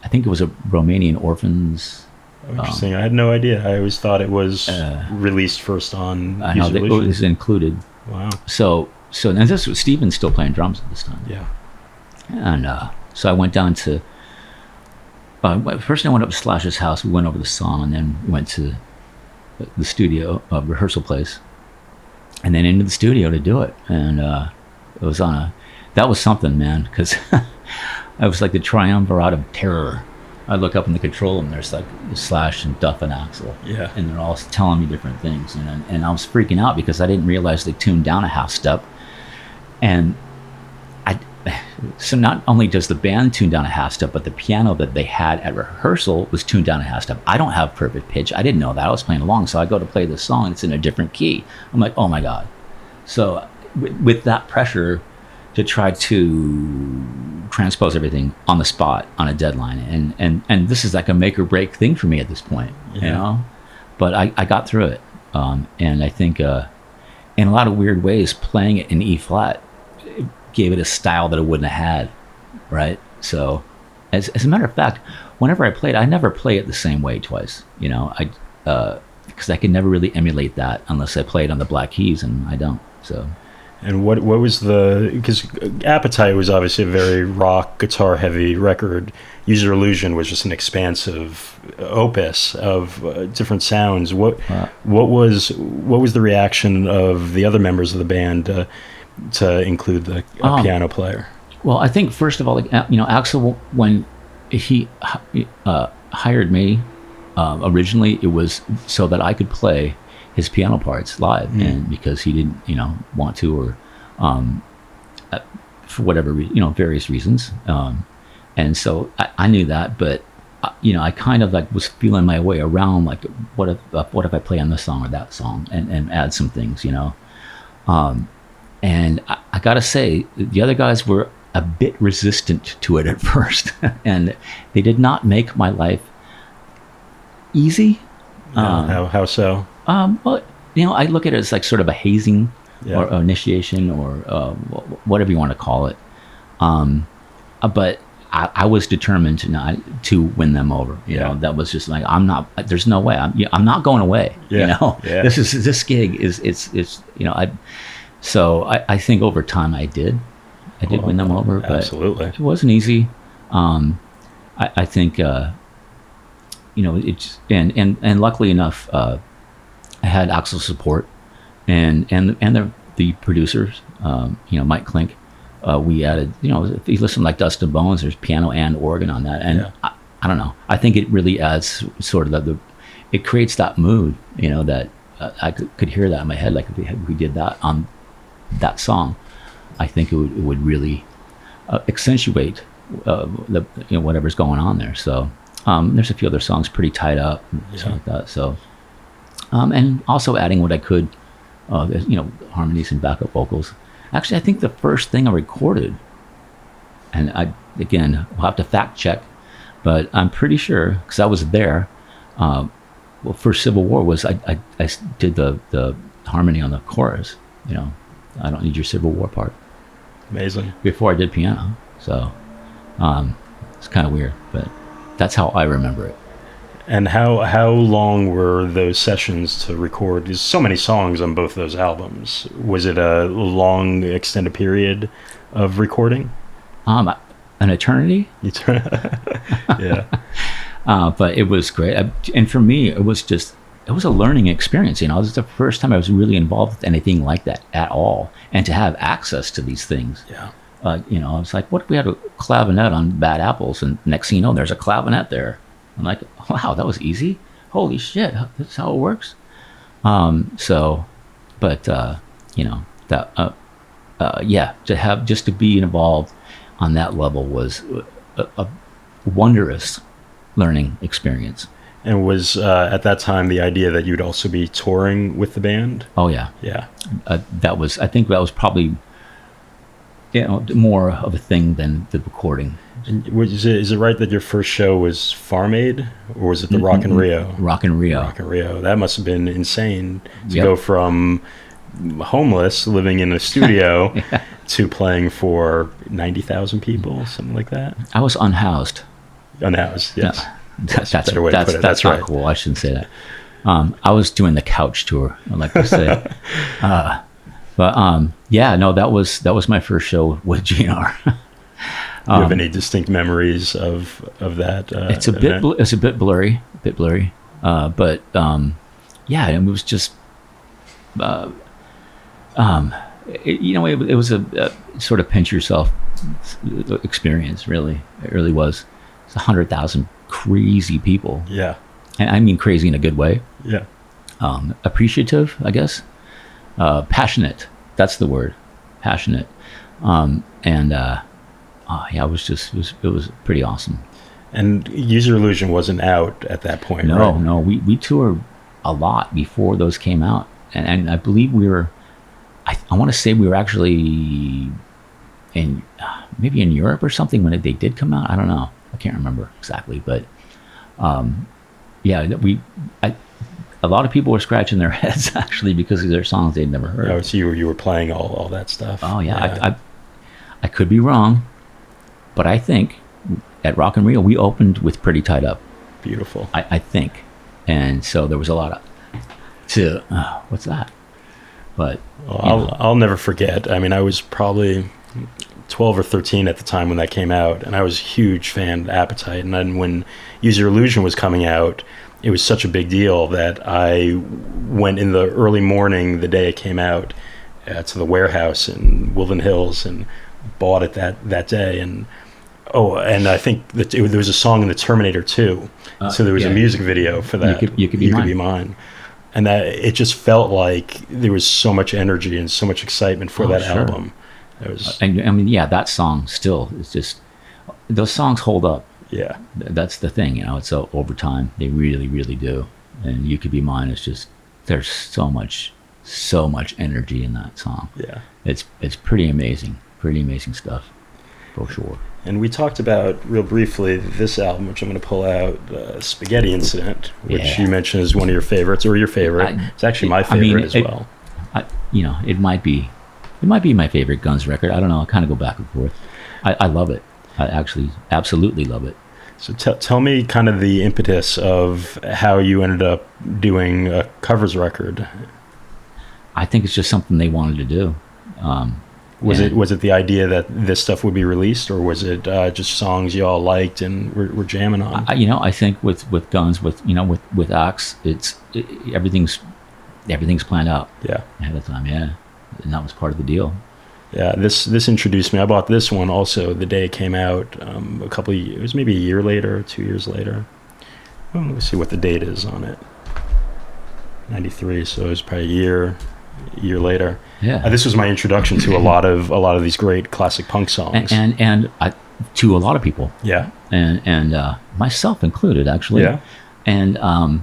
I think it was a Romanian Orphans. Interesting. I had no idea. I always thought it was released first on. I know it was included. Wow. So and this was Steven's still playing drums at this time. Yeah. And so I went down to. First, I went up to Slash's house. We went over the song, and then went to the studio, rehearsal place, and then into the studio to do it. And it was that was something, man, because I was like the triumvirate of terror. I look up in the control room, there's like Slash and Duff and Axl. Yeah. And they're all telling me different things. And I was freaking out because I didn't realize they tuned down a half step. And so not only does the band tune down a half step, but the piano that they had at rehearsal was tuned down a half step. I don't have perfect pitch. I didn't know that. I was playing along. So I go to play this song, it's in a different key. I'm like, oh my God. So with that pressure to try to transpose everything on the spot on a deadline, and this is like a make or break thing for me at this point, you know. But I got through it, and I think in a lot of weird ways, playing it in E flat gave it a style that it wouldn't have had, right? So as a matter of fact, whenever I played, I never play it the same way twice, you know. Because I can never really emulate that unless I play it on the black keys, and I don't. So. And what was because Appetite was obviously a very rock, guitar heavy record. Use Your Illusion was just an expansive opus of different sounds. What was the reaction of the other members of the band to include the piano player? Well, I think first of all, you know, Axl, when he hired me originally, it was so that I could play his piano parts live, and because he didn't, you know, want to, or for whatever various reasons, and so I knew that, but you know, I kind of like was feeling my way around, like what if I play on this song or that song, and add some things, you know, and I gotta say the other guys were a bit resistant to it at first, and they did not make my life easy. How so? Well, you know, I look at it as like sort of a hazing or initiation or whatever you want to call it. But I was determined to win them over. You know, that was just like, there's no way. I'm not going away. You know, this gig is, it's you know, So I think over time I did win them over, but Absolutely. it wasn't easy. I think it's and luckily enough, I had Axel's support and the producers, Mike Klink. We added, if you listen like Dust and Bones, there's piano and organ on that, and I don't know. I think it really adds sort of it creates that mood, that I could hear that in my head. Like if we did that on that song, I think it would really accentuate whatever's going on there. So there's a few other songs pretty tied up and stuff like that. So and also adding what I could, harmonies and backup vocals. Actually, I think the first thing I recorded, and we'll have to fact check, but I'm pretty sure because I was there. For Civil War was I did the harmony on the chorus. I don't need your Civil War part. Amazing. Before I did piano, so it's kind of weird, but that's how I remember it. And how long were those sessions to record? There's so many songs on both those albums. Was it a long, extended period of recording? An eternity. Yeah. But it was great, and for me, it was a learning experience. It was the first time I was really involved with anything like that at all, and to have access to these things. Yeah. I was like, what if we had a clavinet on Bad Apples, and next thing you know, there's a clavinet there. I'm like, wow, that was easy. Holy shit, that's how it works. To be involved on that level was a wondrous learning experience. And was at that time the idea that you'd also be touring with the band? Oh yeah. Yeah. I think that was probably more of a thing than the recording. And is it right that your first show was Farm Aid, or was it the Rock in Rio? Rock in Rio. Rock in Rio. That must have been insane to go from homeless, living in a studio, to playing for 90,000 people, something like that. I was unhoused. Unhoused, yes. That's a better way to put it. That's not right. Cool. I shouldn't say that. I was doing the couch tour, I like to say. That was my first show with GNR. Do you have any distinct memories of that? It's a bit blurry, but it was just it was a sort of pinch yourself experience. Really, it really was. It's 100,000 crazy people. Yeah, and I mean crazy in a good way. Yeah, appreciative, I guess. Passionate. That's the word. Passionate. It was pretty awesome. And User Illusion wasn't out at that point, no, right? No, we toured a lot before those came out. And I believe we were, I want to say we were actually maybe in Europe or something when they did come out. I don't know. I can't remember exactly. But a lot of people were scratching their heads actually because of their songs they'd never heard. Oh, so you were playing all that stuff. Oh, yeah. I could be wrong. But I think at Rock in Rio, we opened with Pretty Tied Up. Beautiful. I think. And so there was a lot what's that? But I'll never forget. I mean, I was probably 12 or 13 at the time when that came out, and I was a huge fan of Appetite. And then when User Illusion was coming out, it was such a big deal that I went in the early morning, the day it came out, to the warehouse in Woodland Hills and bought it that day. And I think that there was a song in the Terminator 2, so there was a music video for that. You could be mine. And that it just felt like there was so much energy and so much excitement for that album. It was, and I mean, that song still is just, those songs hold up. Yeah, that's the thing. It's over time they really, really do. And You Could Be Mine is just, there's so much energy in that song. Yeah, it's pretty amazing stuff, for sure. And we talked about real briefly this album, which I'm going to pull out, Spaghetti Incident, which you mentioned is one of your favorites, or your favorite. It's actually my favorite as well. It might be my favorite Guns record. I don't know. I kind of go back and forth. I love it. I actually absolutely love it. So tell me kind of the impetus of how you ended up doing a covers record. I think it's just something they wanted to do. Was it the idea that this stuff would be released, or was it just songs you all liked and were jamming on? I think with Guns, with Axe, everything's planned out. Yeah. Ahead of time. Yeah, and that was part of the deal. Yeah, this introduced me. I bought this one also the day it came out. It was maybe a year later, 2 years later. Well, let me see what the date is on it. 93, so it was probably a year later. Yeah, this was my introduction to a lot of these great classic punk songs, and to a lot of people. Yeah, and myself included, actually. Yeah, and I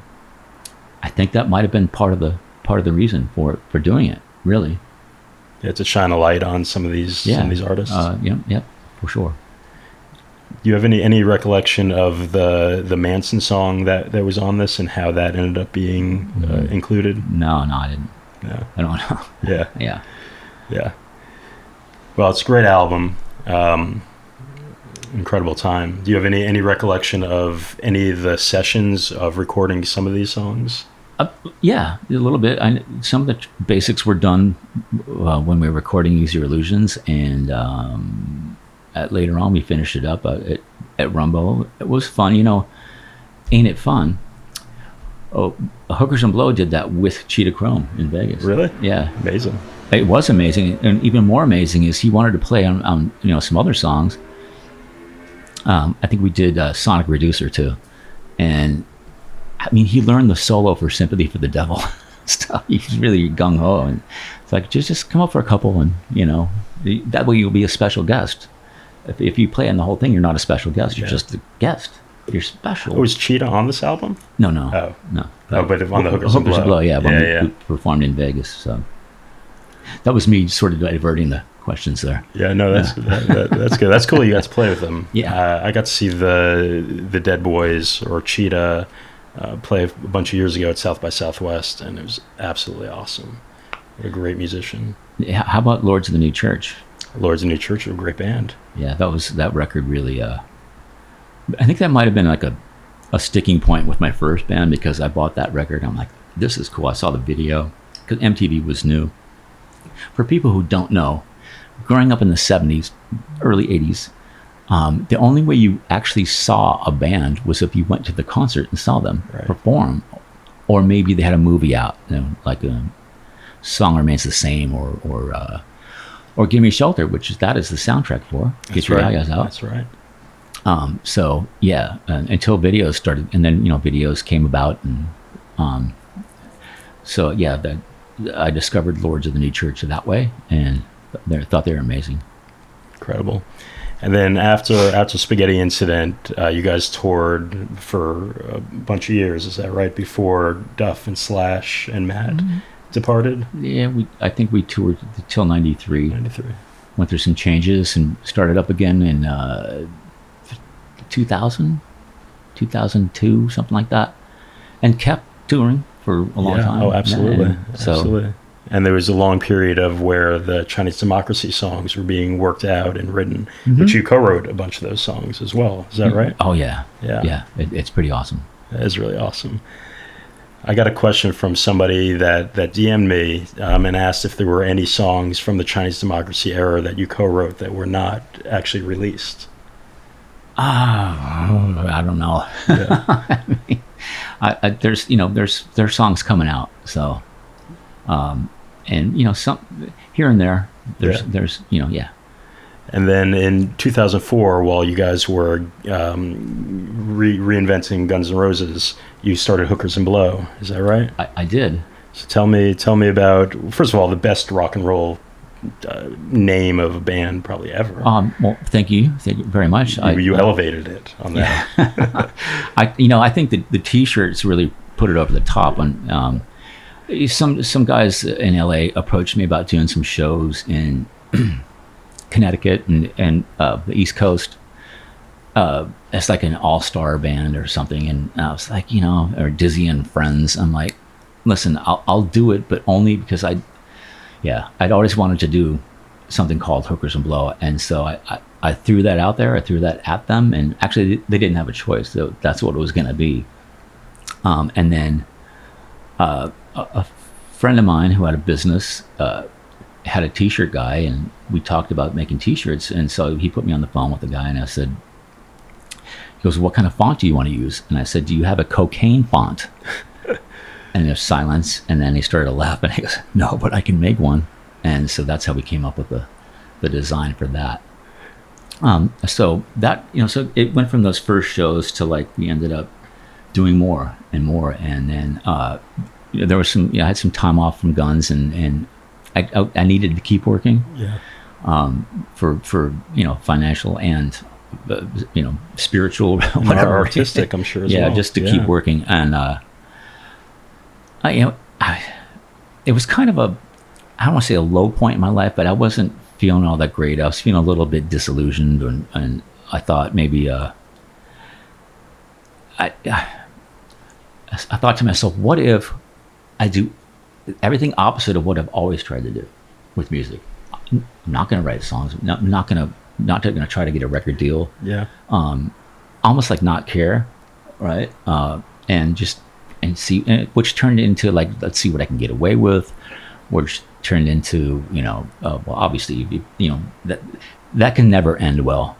think that might have been part of the reason for doing it. Really. Yeah, to shine a light on some of these artists. Yeah, for sure. Do you have any recollection of the Manson song that was on this and how that ended up being included? No, I didn't. No, I don't know. Yeah. Well, it's a great album. Incredible time. Do you have any recollection of any of the sessions of recording some of these songs? Yeah, a little bit. Some of the basics were done when we were recording Easier Illusions, and later on we finished it up at Rumbo. It was fun, Ain't It Fun? Oh, Hookers and Blow did that with Cheetah Chrome in Vegas. Really? Yeah. Amazing. It was amazing, and even more amazing is he wanted to play on some other songs. I think we did Sonic Reducer too, and I mean, he learned the solo for Sympathy for the Devil stuff. He's really gung-ho. And it's like, just come up for a couple and, that way you'll be a special guest. If you play on the whole thing, you're not a special guest. You're just a guest. You're special. Was Cheetah on this album? No. Oh. No. But on the Hookers and Blow. Yeah, when we performed in Vegas. So that was me sort of diverting the questions there. Yeah, no, that's that's good. That's cool you got to play with them. Yeah. I got to see the Dead Boys or Cheetah play a bunch of years ago at South by Southwest, and it was absolutely awesome. What a great musician. Yeah, how about Lords of the New Church? Lords of the New Church are a great band. Yeah, that record really. I think that might have been like a sticking point with my first band, because I bought that record. I'm like, this is cool. I saw the video because MTV was new. For people who don't know, growing up in the 70s, early 80s. The only way you actually saw a band was if you went to the concert and saw them perform, or maybe they had a movie out, like a Song Remains the Same, or Give Me Shelter, which is the soundtrack for Get Your Eyes Out. That's right. So yeah, until videos started, and then videos came about, and so yeah, I discovered Lords of the New Church that way, and thought they were amazing. Incredible. And then after Spaghetti Incident, you guys toured for a bunch of years. Is that right? Before Duff and Slash and Matt departed? Yeah, I think we toured till 93. 93. Went through some changes and started up again in 2000, 2002, something like that. And kept touring for a long time. Oh, absolutely. And absolutely. And there was a long period of where the Chinese Democracy songs were being worked out and written, but you co-wrote a bunch of those songs as well. Is that right? Oh, yeah. Yeah. It's pretty awesome. That is really awesome. I got a question from somebody that DM'd me and asked if there were any songs from the Chinese Democracy era that you co-wrote that were not actually released. I don't know. Yeah. I mean, there's songs coming out, so and some here and there there's And then in 2004, while you guys were reinventing Guns N' Roses, you started Hookers and Blow. Is that right? I did. So tell me about, first of all, the best rock and roll name of a band probably ever. Well, thank you very much. You elevated it on that. Yeah. I think that the T-shirts really put it over the top. And some guys in LA approached me about doing some shows in Connecticut and the East Coast. It's like an all-star band or something, and I was like, or Dizzy and Friends. I'm like, listen, I'll do it, but only because I'd always wanted to do something called Hookers and Blow, and so I threw that out there. I threw that at them, and actually they didn't have a choice. So that's what it was going to be. And then a friend of mine who had a business had a t-shirt guy, and we talked about making t-shirts. And so he put me on the phone with the guy, and I said, he goes, what kind of font do you want to use? And I said, do you have a cocaine font? And there's silence, and then he started to laugh, and he goes, no, but I can make one. And so that's how we came up with the design for that. So that, so it went from those first shows to like, we ended up doing more and more. And then there was some, I had some time off from Guns, and I needed to keep working. Yeah. For financial and spiritual, whatever, artistic, I'm sure as yeah, well. just to keep working. And it was kind of I don't want to say a low point in my life, but I wasn't feeling all that great. I was feeling a little bit disillusioned, and I thought maybe I thought to myself, what if I do everything opposite of what I've always tried to do with music? I'm not going to write songs. I'm not going to try to get a record deal. Yeah. Almost like not care, right? And see, which turned into like, let's see what I can get away with, which turned into, well, obviously, that can never end well.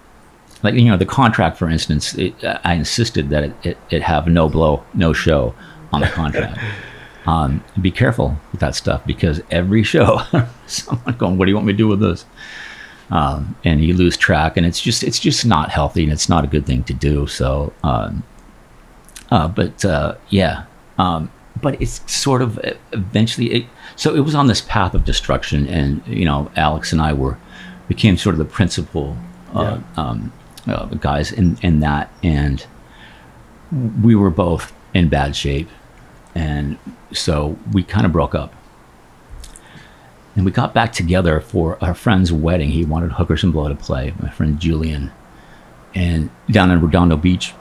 Like, the contract, for instance, I insisted that it have no blow, no show on the contract. Be careful with that stuff, because every show, someone going, what do you want me to do with this? And you lose track, and it's just not healthy, and it's not a good thing to do. So, but it's sort of eventually, so it was on this path of destruction, and, Alex and I became sort of the principal guys in that, and we were both in bad shape. And so we kind of broke up, and we got back together for our friend's wedding. He wanted Hookers and Blow to play, my friend Julian, and down in Redondo Beach.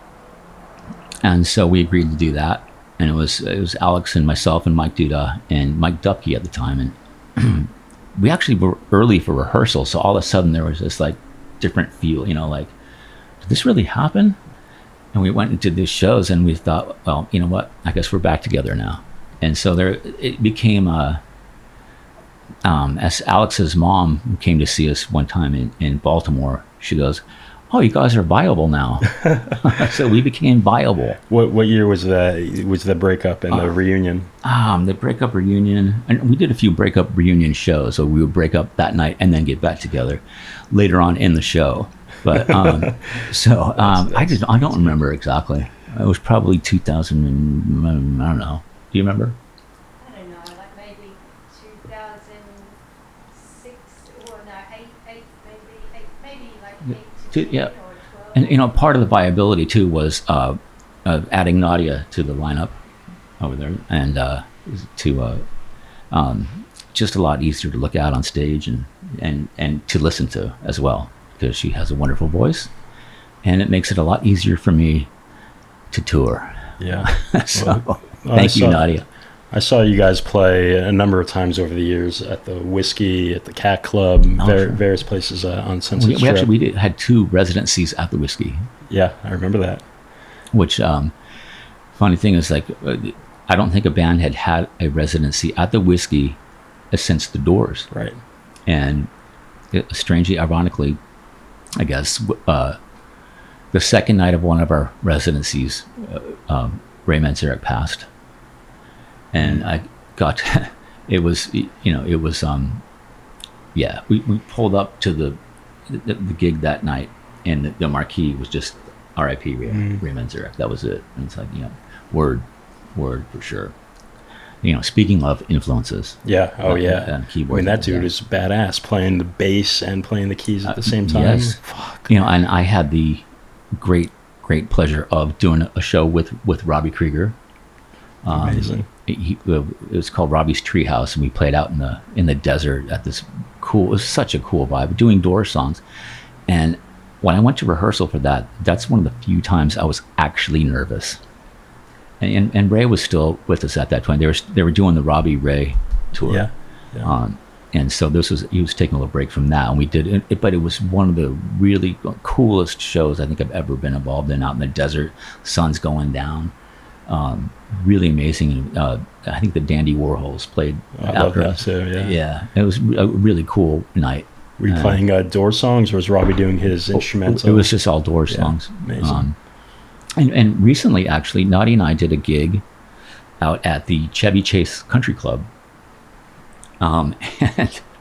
And so we agreed to do that. And it was Alex and myself and Mike Duda and Mike Dupke at the time. And we actually were early for rehearsal. So all of a sudden there was this like different feel, like, did this really happen? And we went and did these shows, and we thought, well, you know what? I guess we're back together now. And so it became as Alex's mom came to see us one time in Baltimore, she goes, oh, you guys are viable now. So we became viable. What year was that? Was the breakup and the reunion? The breakup reunion, and we did a few breakup reunion shows. So we would break up that night and then get back together later on in the show. But I don't remember exactly. It was probably 2000 and I don't know. Do you remember? I don't know, like maybe 2006 or no, maybe like 8 to 10 Yeah. or 12. And part of the viability too was adding Nadia to the lineup over there, and just a lot easier to look at on stage and to listen to as well, because she has a wonderful voice, and it makes it a lot easier for me to tour. Yeah. So thank you, Nadia. I saw you guys play a number of times over the years at the Whiskey, at the Cat Club, various places on Sunset Strip. We had 2 residencies at the Whiskey. Yeah, I remember that. Which, funny thing is, like, I don't think a band had a residency at the Whiskey since the Doors. Right. And strangely, ironically, I guess, the second night of one of our residencies, Ray Manzarek passed. And I got, we pulled up to the gig that night, and the marquee was just R.I.P. Ray Manzarek. That was it. And it's like, word for sure. Speaking of influences. Yeah. Oh, yeah. And keyboard. I mean, that dude is badass, playing the bass and playing the keys at the same time. Yes. Fuck. And I had the great pleasure of doing a show with Robbie Krieger. Amazing. It was called Robbie's Treehouse, and we played out in the desert at this cool. It was such a cool vibe, doing Doors songs. And when I went to rehearsal for that, that's one of the few times I was actually nervous. And Ray was still with us at that point. They were doing the Robbie Ray tour. Yeah. And so he was taking a little break from that, and we did it. But it was one of the really coolest shows I think I've ever been involved in, out in the desert, sun's going down. really amazing. I think the Dandy Warhols played I love after that us. too. Yeah. Yeah, it was a really cool night. Were you playing Doors songs, or was Robbie doing his instrumental? It was just all Doors songs. Amazing. And recently, actually, Naughty and I did a gig out at the Chevy Chase Country Club, and,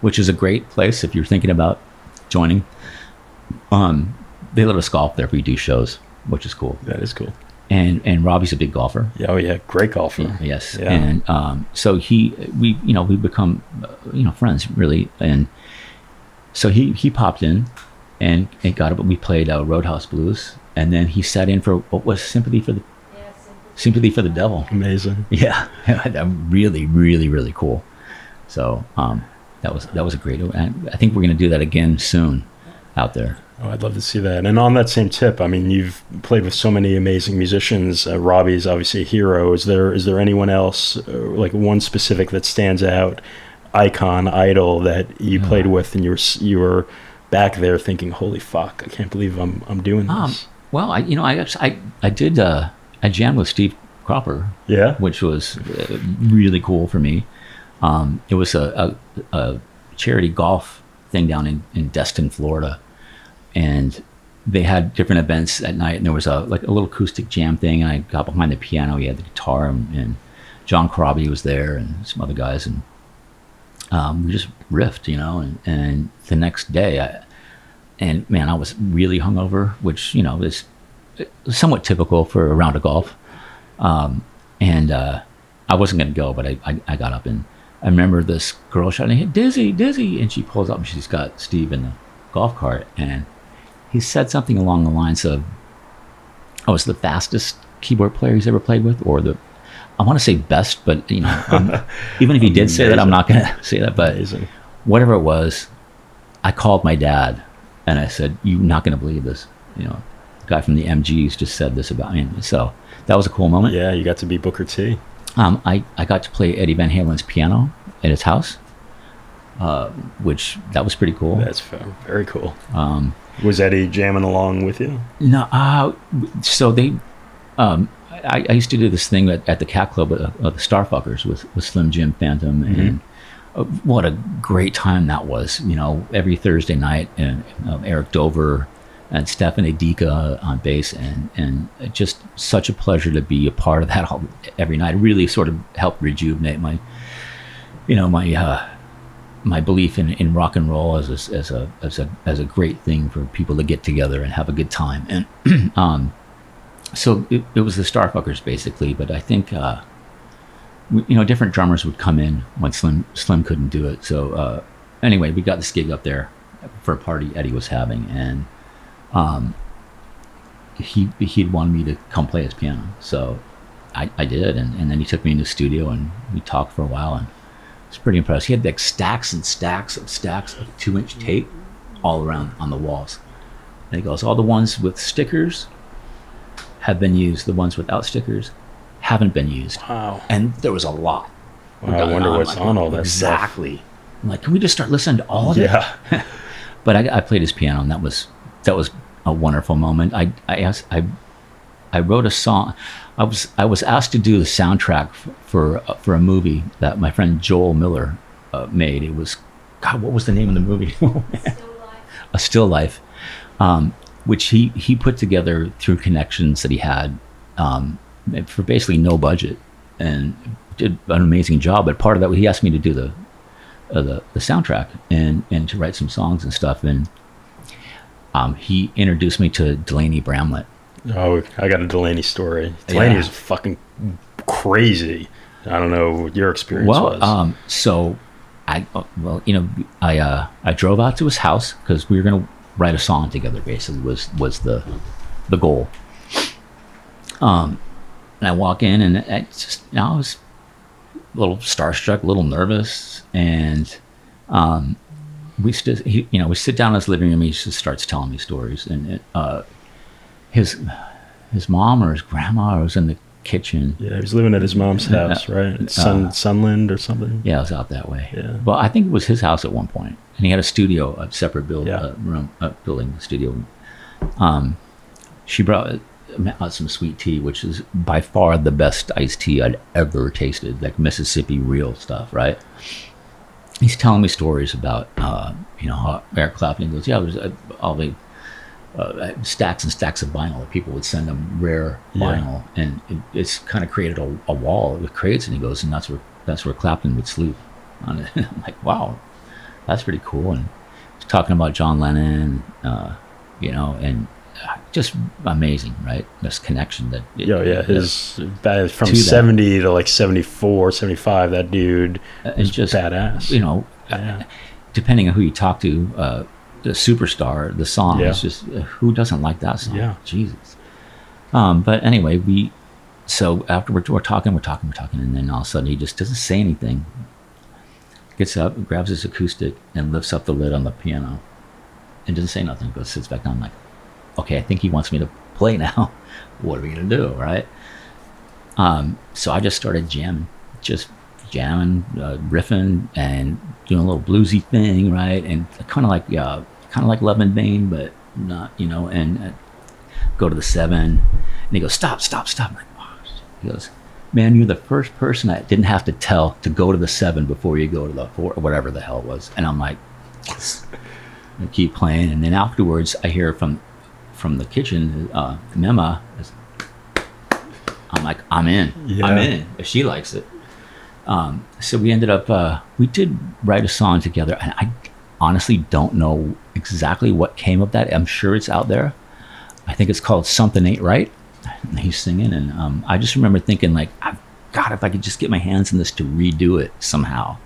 which is a great place if you're thinking about joining. They let us golf there if we do shows, which is cool. That is cool. And Robbie's a big golfer. Yeah, oh yeah, great golfer. Yes. Yeah. And so we become friends really. And so he popped in and got up. We played Roadhouse Blues, and then he sat in for what was Sympathy for the Devil. Amazing. Yeah, really, really, really cool. So that was a great. I think we're going to do that again soon out there. Oh, I'd love to see that. And on that same tip, I mean, you've played with so many amazing musicians. Robbie's obviously a hero. Is there anyone else, like one specific that stands out, icon, idol that you played with, and you were back there thinking, "Holy fuck, I can't believe I'm doing this." Well, I did. I jammed with Steve Cropper. Yeah, which was really cool for me. It was a charity golf thing down in Destin, Florida. And they had different events at night, and there was a little acoustic jam thing, and I got behind the piano. He had the guitar, and John Corabi was there, and some other guys, and we just riffed, and the next day, I was really hungover, which, is somewhat typical for a round of golf. And I wasn't going to go, but I got up, and I remember this girl shouting, "Hey, Dizzy, Dizzy," and she pulls up, and she's got Steve in the golf cart, and he said something along the lines of, "I was the fastest keyboard player he's ever played with," or I want to say best, but even if he did say that, I'm not going to say that. But whatever it was, I called my dad, and I said, "You're not going to believe this. The guy from the MGs just said this about me." So that was a cool moment. Yeah, you got to be Booker T. I got to play Eddie Van Halen's piano at his house. Which that was pretty cool. That's very cool. Was Eddie jamming along with you? No. So they, I used to do this thing at the Cat Club with the Starfuckers with Slim Jim Phantom, and what a great time that was. Every Thursday night, and Eric Dover and Stephanie Dika on bass, and just such a pleasure to be a part of that every night. It really sort of helped rejuvenate my belief in rock and roll as a great thing for people to get together and have a good time. And so it was the Starfuckers basically, but I think different drummers would come in when Slim couldn't do it. So anyway, we got this gig up there for a party Eddie was having, and he'd wanted me to come play his piano, so I did, and then he took me into the studio and we talked for a while, and it's pretty impressive. He had like stacks and stacks of 2-inch tape all around on the walls. And he goes, "All the ones with stickers have been used. The ones without stickers haven't been used." Wow. And there was a lot. Wow, I wonder what's on all that stuff. Exactly. I'm like, can we just start listening to all of it? Yeah. But I played his piano, and that was a wonderful moment. I wrote a song. I was asked to do the soundtrack for a movie that my friend Joel Miller made. It was, God, what was the name of the movie? A Still Life, which he put together through connections that he had for basically no budget, and did an amazing job. But part of that, he asked me to do the soundtrack and to write some songs and stuff. And he introduced me to Delaney Bramlett. Oh, I got a Delaney story. Delaney was fucking crazy. I don't know what your experience was. So I drove out to his house because we were going to write a song together. Basically, was the goal. And I walk in, and I was a little starstruck, a little nervous, and we sit down in his living room. He just starts telling me stories, and his mom or his grandma was in the kitchen. Yeah, he was living at his mom's house, right? Sunland or something. Yeah, it was out that way. Yeah. Well, I think it was his house at one point, and he had a studio, a separate building studio. She brought some sweet tea, which is by far the best iced tea I'd ever tasted, like Mississippi real stuff, right? He's telling me stories about, how Eric Clapton goes, yeah, there's all the stacks and stacks of vinyl. People would send him rare vinyl, and it's kind of created a wall with crates, and he goes, and that's where Clapton would sleep on it. I'm like, wow, that's pretty cool. And he's talking about John Lennon, and just amazing, right? This connection that from 70 to like 74, 75, that dude is just badass. Depending on who you talk to, the superstar, the song is just who doesn't like that song? Yeah, Jesus. But anyway, so afterwards we're talking, and then all of a sudden he just doesn't say anything. Gets up, grabs his acoustic, and lifts up the lid on the piano, and doesn't say nothing. Goes, sits back down. I'm like, okay, I think he wants me to play now. What are we gonna do, right? So I just started jamming, riffing and doing a little bluesy thing, right? And kind of like Love and Bane, but not, and go to the 7, and he goes, stop. I'm like, oh, shit. He goes, man, you're the first person I didn't have to tell to go to the 7 before you go to the 4, or whatever the hell it was. And I'm like, yes. I keep playing, and then afterwards I hear from the kitchen, Mema, I'm like, I'm in. If she likes it. So we ended up, we did write a song together, and I honestly don't know exactly what came of that. I'm sure it's out there. I think it's called Something Ain't Right. And he's singing, and I just remember thinking, like, God, if I could just get my hands in this to redo it somehow.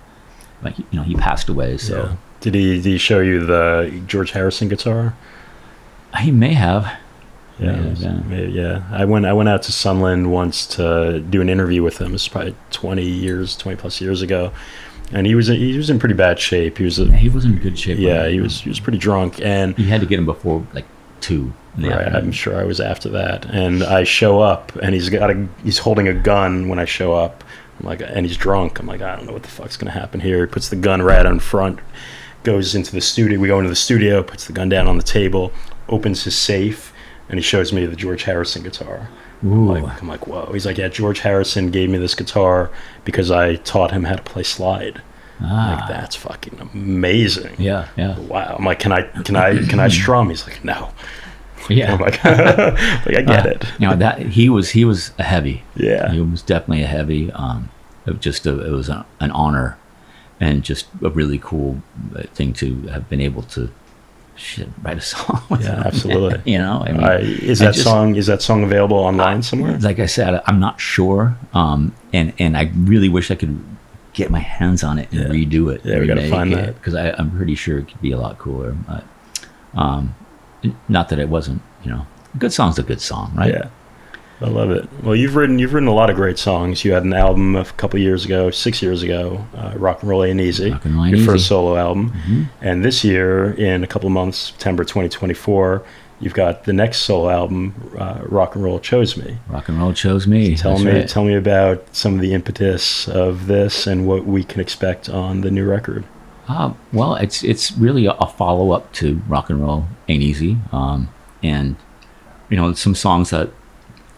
Like, he passed away, so. Yeah. Did he show you the George Harrison guitar? He may have. Yeah. I went out to Sunland once to do an interview with him. It's probably 20 plus years ago, and he was in pretty bad shape. He wasn't in good shape. Yeah, he was pretty drunk, and you had to get him before like 2. Right, I'm sure I was after that, and I show up, and he's holding a gun when I show up. I'm like, and he's drunk. I'm like, I don't know what the fuck's gonna happen here. He puts the gun right on front, goes into the studio. We go into the studio, puts the gun down on the table, opens his safe, and he shows me the George Harrison guitar. I'm like, whoa. He's like, yeah, George Harrison gave me this guitar because I taught him how to play slide. Like, that's fucking amazing. Yeah. Wow. I'm like, can I strum? He's like, no. Yeah. I'm like, I get it. That he was a heavy. Yeah. He was definitely a heavy. It was an honor, and just a really cool thing to have been able to write a song with him. Absolutely. Is that song available online somewhere? Like I said, I'm not sure. And I really wish I could get my hands on it and redo it. Yeah, we got to find that, because I'm pretty sure it could be a lot cooler. But, not that it wasn't. A good song's a good song, right? Yeah. I love it. Well, you've written a lot of great songs. You had an album a couple years ago, 6 years ago, Rock and Roll Ain't Easy, your first solo album. Mm-hmm. And this year, in a couple of months, September 2024, you've got the next solo album, Rock and Roll Chose Me. Rock and Roll Chose Me. So tell me about some of the impetus of this and what we can expect on the new record. Well, it's really a follow-up to Rock and Roll Ain't Easy. And, some songs that,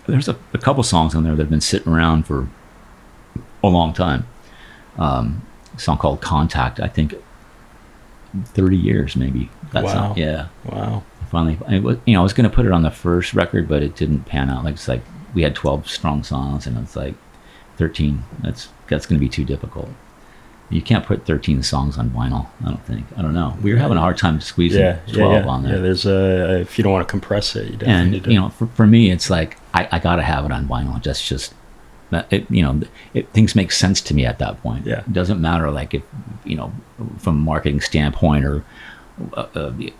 there's a couple songs on there that have been sitting around for a long time. A song called Contact, I think 30 years maybe. Wow. Yeah. Wow. Finally, I was going to put it on the first record, but it didn't pan out. It's like we had 12 strong songs, and it's like 13. That's going to be too difficult. You can't put 13 songs on vinyl, I don't think. I don't know. We were having a hard time squeezing 12 on there. Yeah, there's if you don't want to compress it, you definitely need to. And, for me, it's like, I got to have it on vinyl. That's just, things make sense to me at that point. Yeah. It doesn't matter, like, if, from a marketing standpoint, or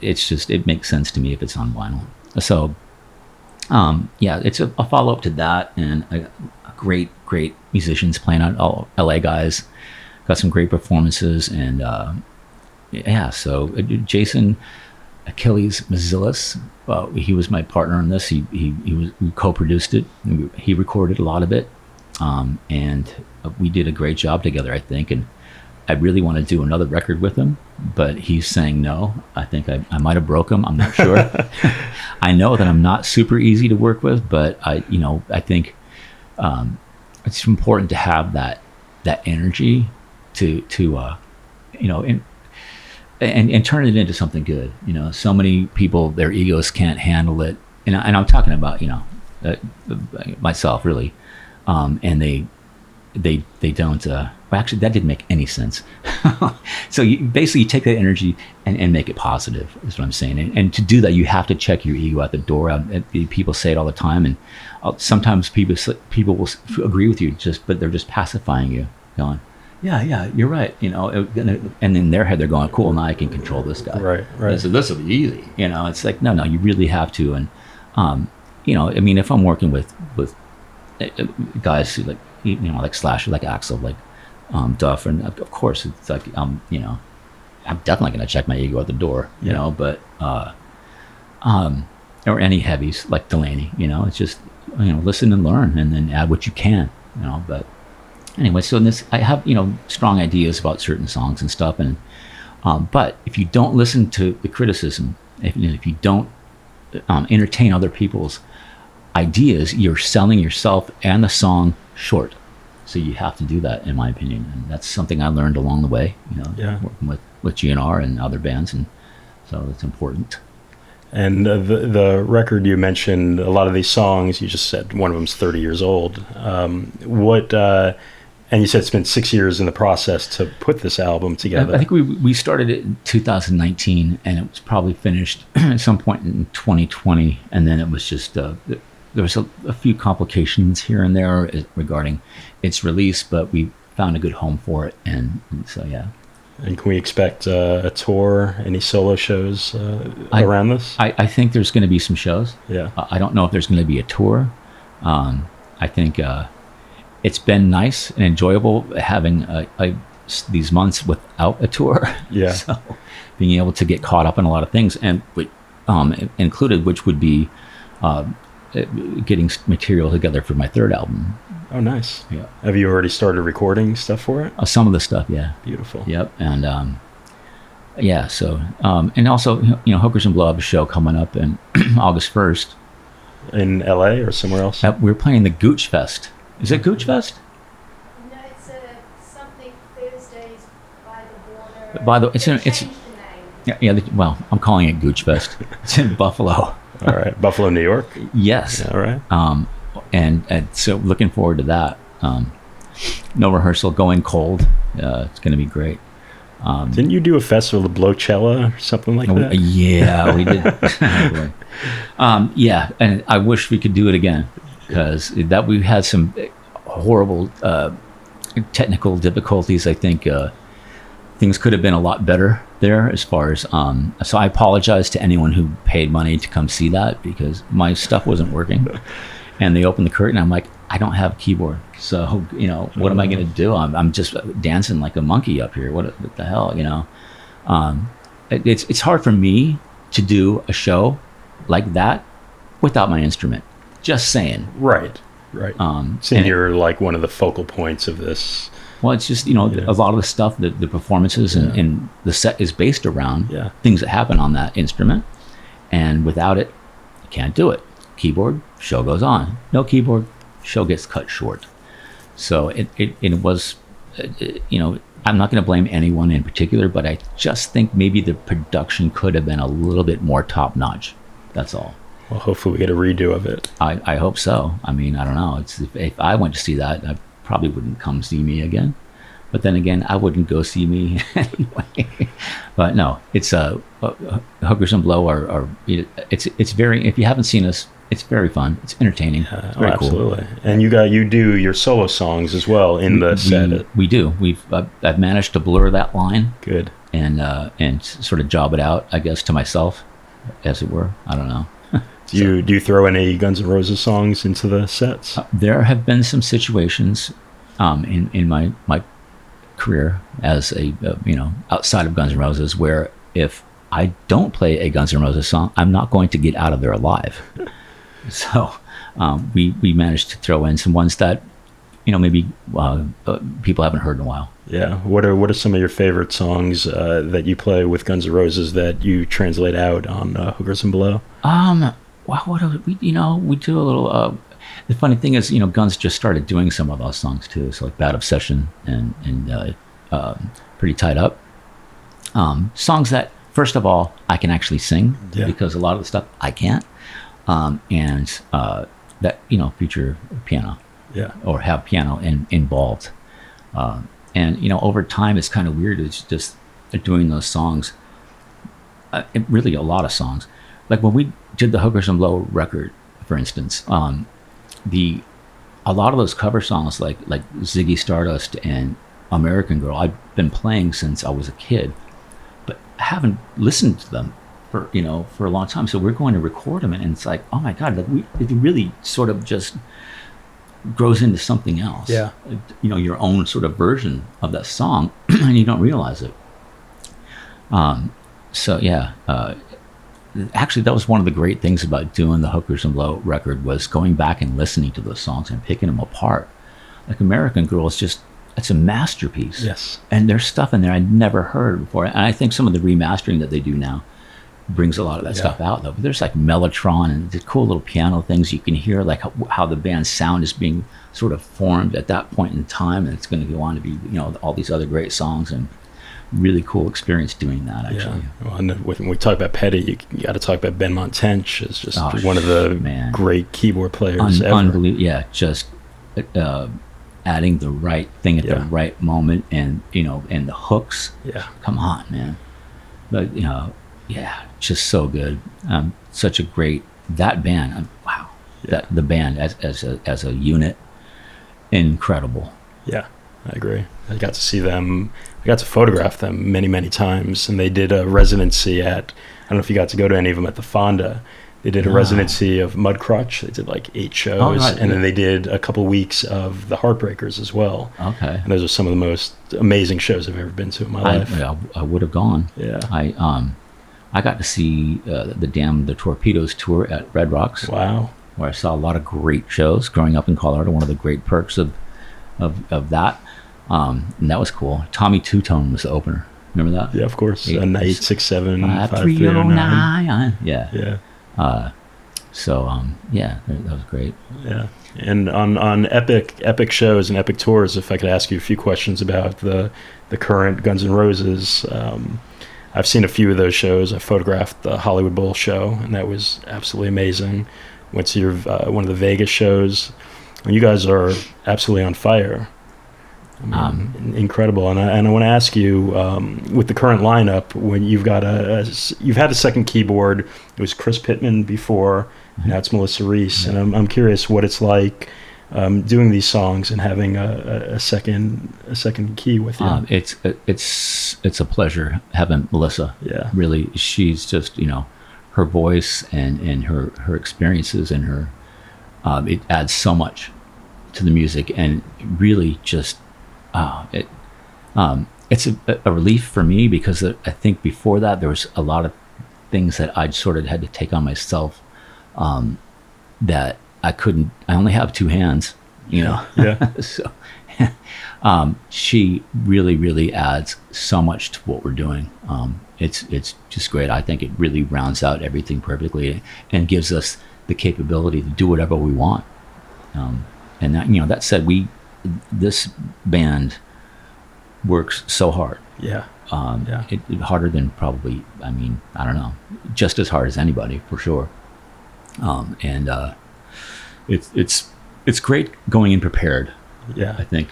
it's just, it makes sense to me if it's on vinyl. So, it's a follow-up to that, and a great musicians playing out, all LA guys. Got some great performances, and so Jason Achilles Mazilis, he was my partner on this. We co-produced it. He recorded a lot of it, and we did a great job together, I think. And I really want to do another record with him, but he's saying no. I think I might have broke him. I'm not sure. I know that I'm not super easy to work with, but I think it's important to have that energy to and turn it into something good. So many people, their egos can't handle it, and I'm talking about myself really, and they don't. Well, actually, that didn't make any sense. So you take that energy and make it positive, is what I'm saying. And to do that, you have to check your ego at the door. People say it all the time, and sometimes people will agree with you, but they're just pacifying you, going, yeah, you're right. And in their head, they're going, cool, now I can control this guy. Right. So this will be easy. It's like, no, you really have to. And, if I'm working with guys who like Slash, like Axl, like Duff, and of course it's like I'm definitely going to check my ego at the door, but or any heavies like Delaney, it's just listen and learn, and then add what you can, but anyway, so in this I have strong ideas about certain songs and stuff, and but if you don't listen to the criticism, if you don't entertain other people's ideas, you're selling yourself and the song short. So you have to do that, in my opinion, and that's something I learned along the way. Working with GNR and other bands, and so it's important. And the record you mentioned, a lot of these songs, you just said one of them's 30 years old. And you said it's been 6 years in the process to put this album together. I think we started it in 2019, and it was probably finished at some point in 2020, and then it was just there was a few complications here and there regarding its release, but we found a good home for it, and so yeah. And can we expect a tour, any solo shows around this? I think there's going to be some shows. Yeah. I don't know if there's going to be a tour. I think it's been nice and enjoyable having these months without a tour. Yeah. So being able to get caught up in a lot of things, and included, which would be getting material together for my third album. Oh, nice. Yeah. Have you already started recording stuff for it? Some of the stuff, yeah. Beautiful. Yep. And yeah, so and also Hookers and Blow have a show coming up in August 1st in LA or somewhere else. We're playing the Gooch Fest. Is it Gooch Fest? No, it's something Thursdays by the border. By the it's Changed the name. yeah. Well, I'm calling it Gooch Fest. It's in Buffalo. All right, Buffalo, New York. Yes. Yeah, all right. And so looking forward to that. No rehearsal, going cold. It's going to be great. Didn't you do a festival, the Blowcella or something like that? Yeah, we did. Yeah, and I wish we could do it again, because we had some horrible technical difficulties. I think things could have been a lot better there as far as so I apologize to anyone who paid money to come see that, because my stuff wasn't working. And they opened the curtain. I'm like, I don't have a keyboard, so what am I going to do? I'm just dancing like a monkey up here. What the hell, It's hard for me to do a show like that without my instrument. Just saying. Right. So you're like one of the focal points of this. Well, it's just a lot of the stuff, the performances and the set is based around things that happen on that instrument, and without it, you can't do it. Keyboard, show goes on. No keyboard, show gets cut short. So it was, I'm not going to blame anyone in particular, but I just think maybe the production could have been a little bit more top notch. That's all. Well, hopefully we get a redo of it. I hope so. I mean, I don't know. If I went to see that, I probably wouldn't come see me again. But then again, I wouldn't go see me anyway. But no, it's Hookers and Blow are it's very, if you haven't seen us, it's very fun. It's entertaining. It's very absolutely. cool. And you do your solo songs as well in the set. We do. I've managed to blur that line. Good. And sort of job it out, I guess, to myself, as it were. I don't know. Do you throw any Guns N' Roses songs into the sets? There have been some situations in my career as a outside of Guns N' Roses where if I don't play a Guns N' Roses song, I'm not going to get out of there alive. So we managed to throw in some ones that maybe people haven't heard in a while. Yeah. What are some of your favorite songs that you play with Guns N' Roses that you translate out on Hookers and Below? Well, what do we do a little. The funny thing is, Guns just started doing some of those songs too. So like Bad Obsession and Pretty Tied Up. Songs that, first of all, I can actually sing because a lot of the stuff I can't. And that, feature piano. Yeah. Or have piano involved. And over time, it's kind of weird. It's just doing those songs. Really, a lot of songs. Like when we did the Hookers and Blow record, for instance, a lot of those cover songs, like Ziggy Stardust and American Girl, I've been playing since I was a kid, but I haven't listened to them for a long time. So we're going to record them, and it's like, oh my God, it really sort of just grows into something else. Yeah. Your own sort of version of that song, and you don't realize it. Actually, that was one of the great things about doing the Hookers and Blow record, was going back and listening to those songs and picking them apart. Like American Girl it's a masterpiece. Yes. And there's stuff in there I'd never heard before. And I think some of the remastering that they do now brings a lot of that stuff out, though. But there's like Mellotron and the cool little piano things you can hear, like how the band's sound is being sort of formed at that point in time, and it's going to go on to be, all these other great songs, and really cool experience doing that, actually. Yeah. Well, and when we talk about Petty, you got to talk about Ben Montench as just one of the great keyboard players ever. Unbelievable. Yeah, just adding the right thing at the right moment, and and the hooks. Yeah. Come on, man. But just so good. Such a great band. Wow. Yeah. The band as a unit, incredible. Yeah, I agree. I got to see them. I got to photograph them many, many times, and they did a residency at, I don't know if you got to go to any of them at the Fonda. They did a residency of Mudcrutch. They did like 8 shows, and then they did a couple weeks of the Heartbreakers as well. Okay. And those are some of the most amazing shows I've ever been to in my life. I would have gone. Yeah. I got to see the Torpedoes tour at Red Rocks. Wow. Where I saw a lot of great shows growing up in Colorado. One of the great perks of that. And that was cool. Tommy Two Tone was the opener. Remember that? Yeah, of course. 867 5309. Yeah. Yeah. That was great. Yeah. And on epic shows and epic tours, if I could ask you a few questions about the current Guns N' Roses. I've seen a few of those shows. I photographed the Hollywood Bowl show, and that was absolutely amazing. Went to your one of the Vegas shows. And you guys are absolutely on fire. Incredible. And I want to ask you, with the current lineup, when you've got you've had a second keyboard. It was Chris Pittman before. Now it's Melissa Reese. And I'm curious what it's like doing these songs and having a second key with you. It's a pleasure having Melissa. Yeah. Really, she's just her voice and her experiences and her it adds so much to the music, and really just it's a relief for me, because I think before that there was a lot of things that I'd sort of had to take on myself, that I couldn't. I only have 2 hands, Yeah. So she really adds so much to what we're doing. It's just great. I think it really rounds out everything perfectly and gives us the capability to do whatever we want. And that, that said, this band works so hard. Yeah. Harder than probably, I don't know, just as hard as anybody, for sure. It's great going in prepared. Yeah. I think,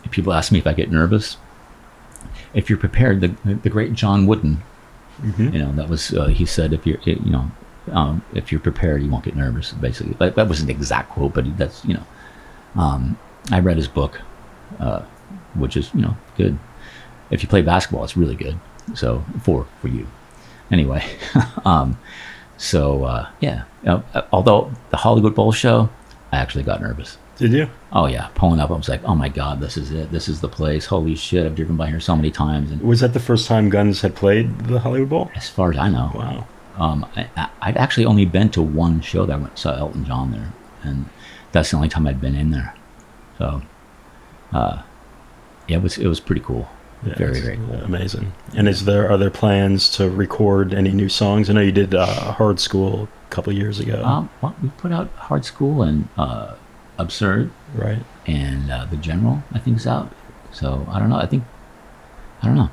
people ask me if I get nervous. If you're prepared, the great John Wooden, that was, he said, if you're prepared, you won't get nervous, basically. That wasn't the exact quote, but that's, I read his book, which is, good. If you play basketball, it's really good. So for you. Anyway, although the Hollywood Bowl show, I actually got nervous. Did you? Oh yeah, pulling up, I was like, oh my God, this is it. This is the place. Holy shit, I've driven by here so many times. And was that the first time Guns had played the Hollywood Bowl? As far as I know. Wow. I'd actually only been to one show that I saw Elton John there, and that's the only time I'd been in there. So, yeah, it was pretty cool. Yeah, Very, it's very cool. amazing. And are there plans to record any new songs? I know you did Hard School a couple of years ago. Well, we put out Hard School and Absurd, Right. and the General, I think, is out. So I don't know. I don't know.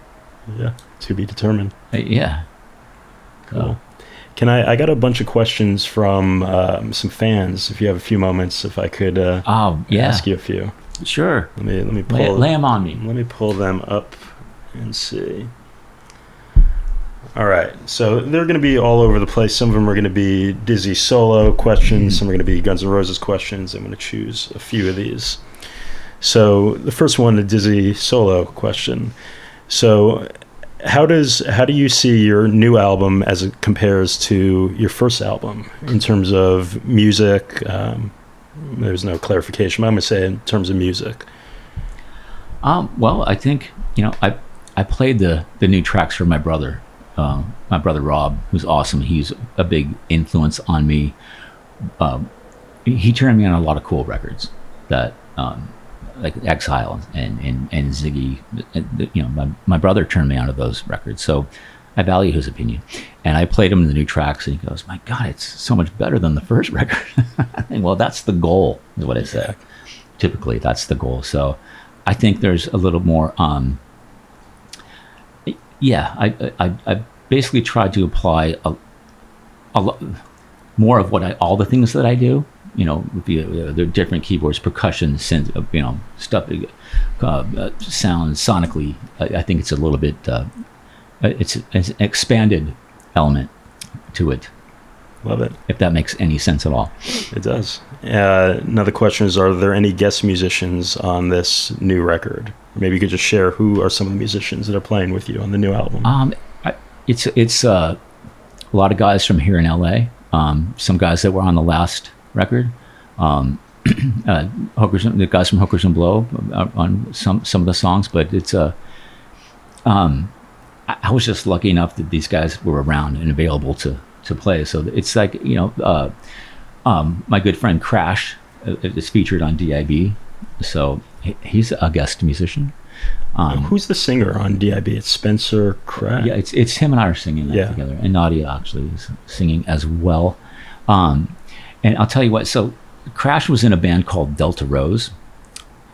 Yeah. To be determined. Yeah. Cool. Can I got a bunch of questions from some fans. If you have a few moments, if I could ask you a few. Sure. Let me pull. Lay them on me. Let me pull them up and see. All right. So they're going to be all over the place. Some of them are going to be Dizzy solo questions. Some are going to be Guns N' Roses questions. I'm going to choose a few of these. So the first one, the Dizzy solo question. So how do you see your new album as it compares to your first album in terms of music? There's no clarification, but I'm going to say in terms of music. Well, I think, I played the new tracks for my brother Rob, who's awesome. He's a big influence on me. He turned me on a lot of cool records that, like Exile and Ziggy. My brother turned me on to those records, so I value his opinion. And I played him the new tracks, and he goes, "My God, it's so much better than the first record." I think, well, that's the goal, is what I say. Typically, that's the goal. So I think there's a little more. I basically tried to apply a lot more of all the things that I do. With the different keyboards, percussion, synth, stuff, sound sonically. I think it's a little bit. It's an expanded element to it. Love it. If that makes any sense at all. It does. Another question is, are there any guest musicians on this new record? Maybe you could just share who are some of the musicians that are playing with you on the new album. It's a lot of guys from here in LA. Some guys that were on the last record. The guys from Hookers and Blow on some of the songs, but it's I was just lucky enough that these guys were around and available to play. So it's like, my good friend Crash is featured on DIB. So he's a guest musician. Who's the singer on DIB? It's Spencer Crash. Yeah, it's him and I are singing that together. And Nadia actually is singing as well. And I'll tell you what, so Crash was in a band called Delta Rose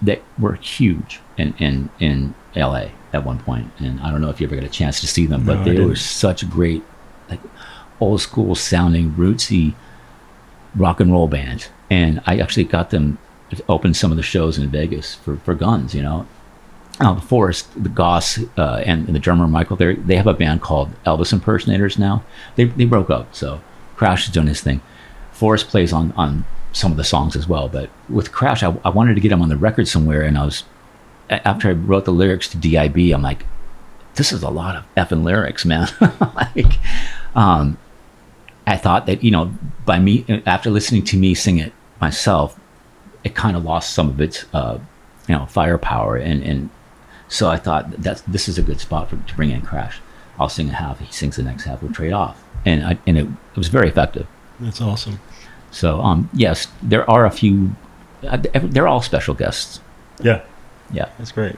that were huge in LA at one point. And I don't know if you ever got a chance to see them, but they were such a great, like, old school sounding, rootsy rock and roll band. And I actually got them to open some of the shows in Vegas for Guns, Forrest, the Goss, and the drummer Michael, they have a band called Elvis Impersonators now. They broke up, so Crash is doing his thing. Forrest plays on some of the songs as well, but with Crash, I wanted to get him on the record somewhere, and after I wrote the lyrics to DIB, I'm like, this is a lot of effing lyrics, man. I thought that, by me, after listening to me sing it myself, it kind of lost some of its, firepower, and so I thought that this is a good spot to bring in Crash. I'll sing a half, he sings the next half, we'll trade off, and it was very effective. That's awesome. So yes, there are a few. They're all special guests. Yeah, yeah, that's great.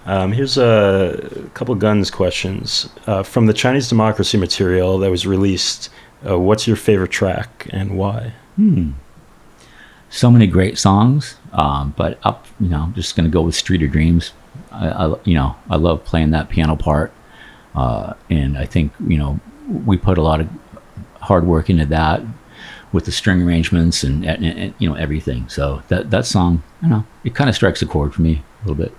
Here's a couple Guns questions from the Chinese Democracy material that was released. What's your favorite track and why? So many great songs, but I'm just going to go with Street of Dreams. I love playing that piano part, and I think we put a lot of hard work into that with the string arrangements and everything. So that song, it kind of strikes a chord for me a little bit.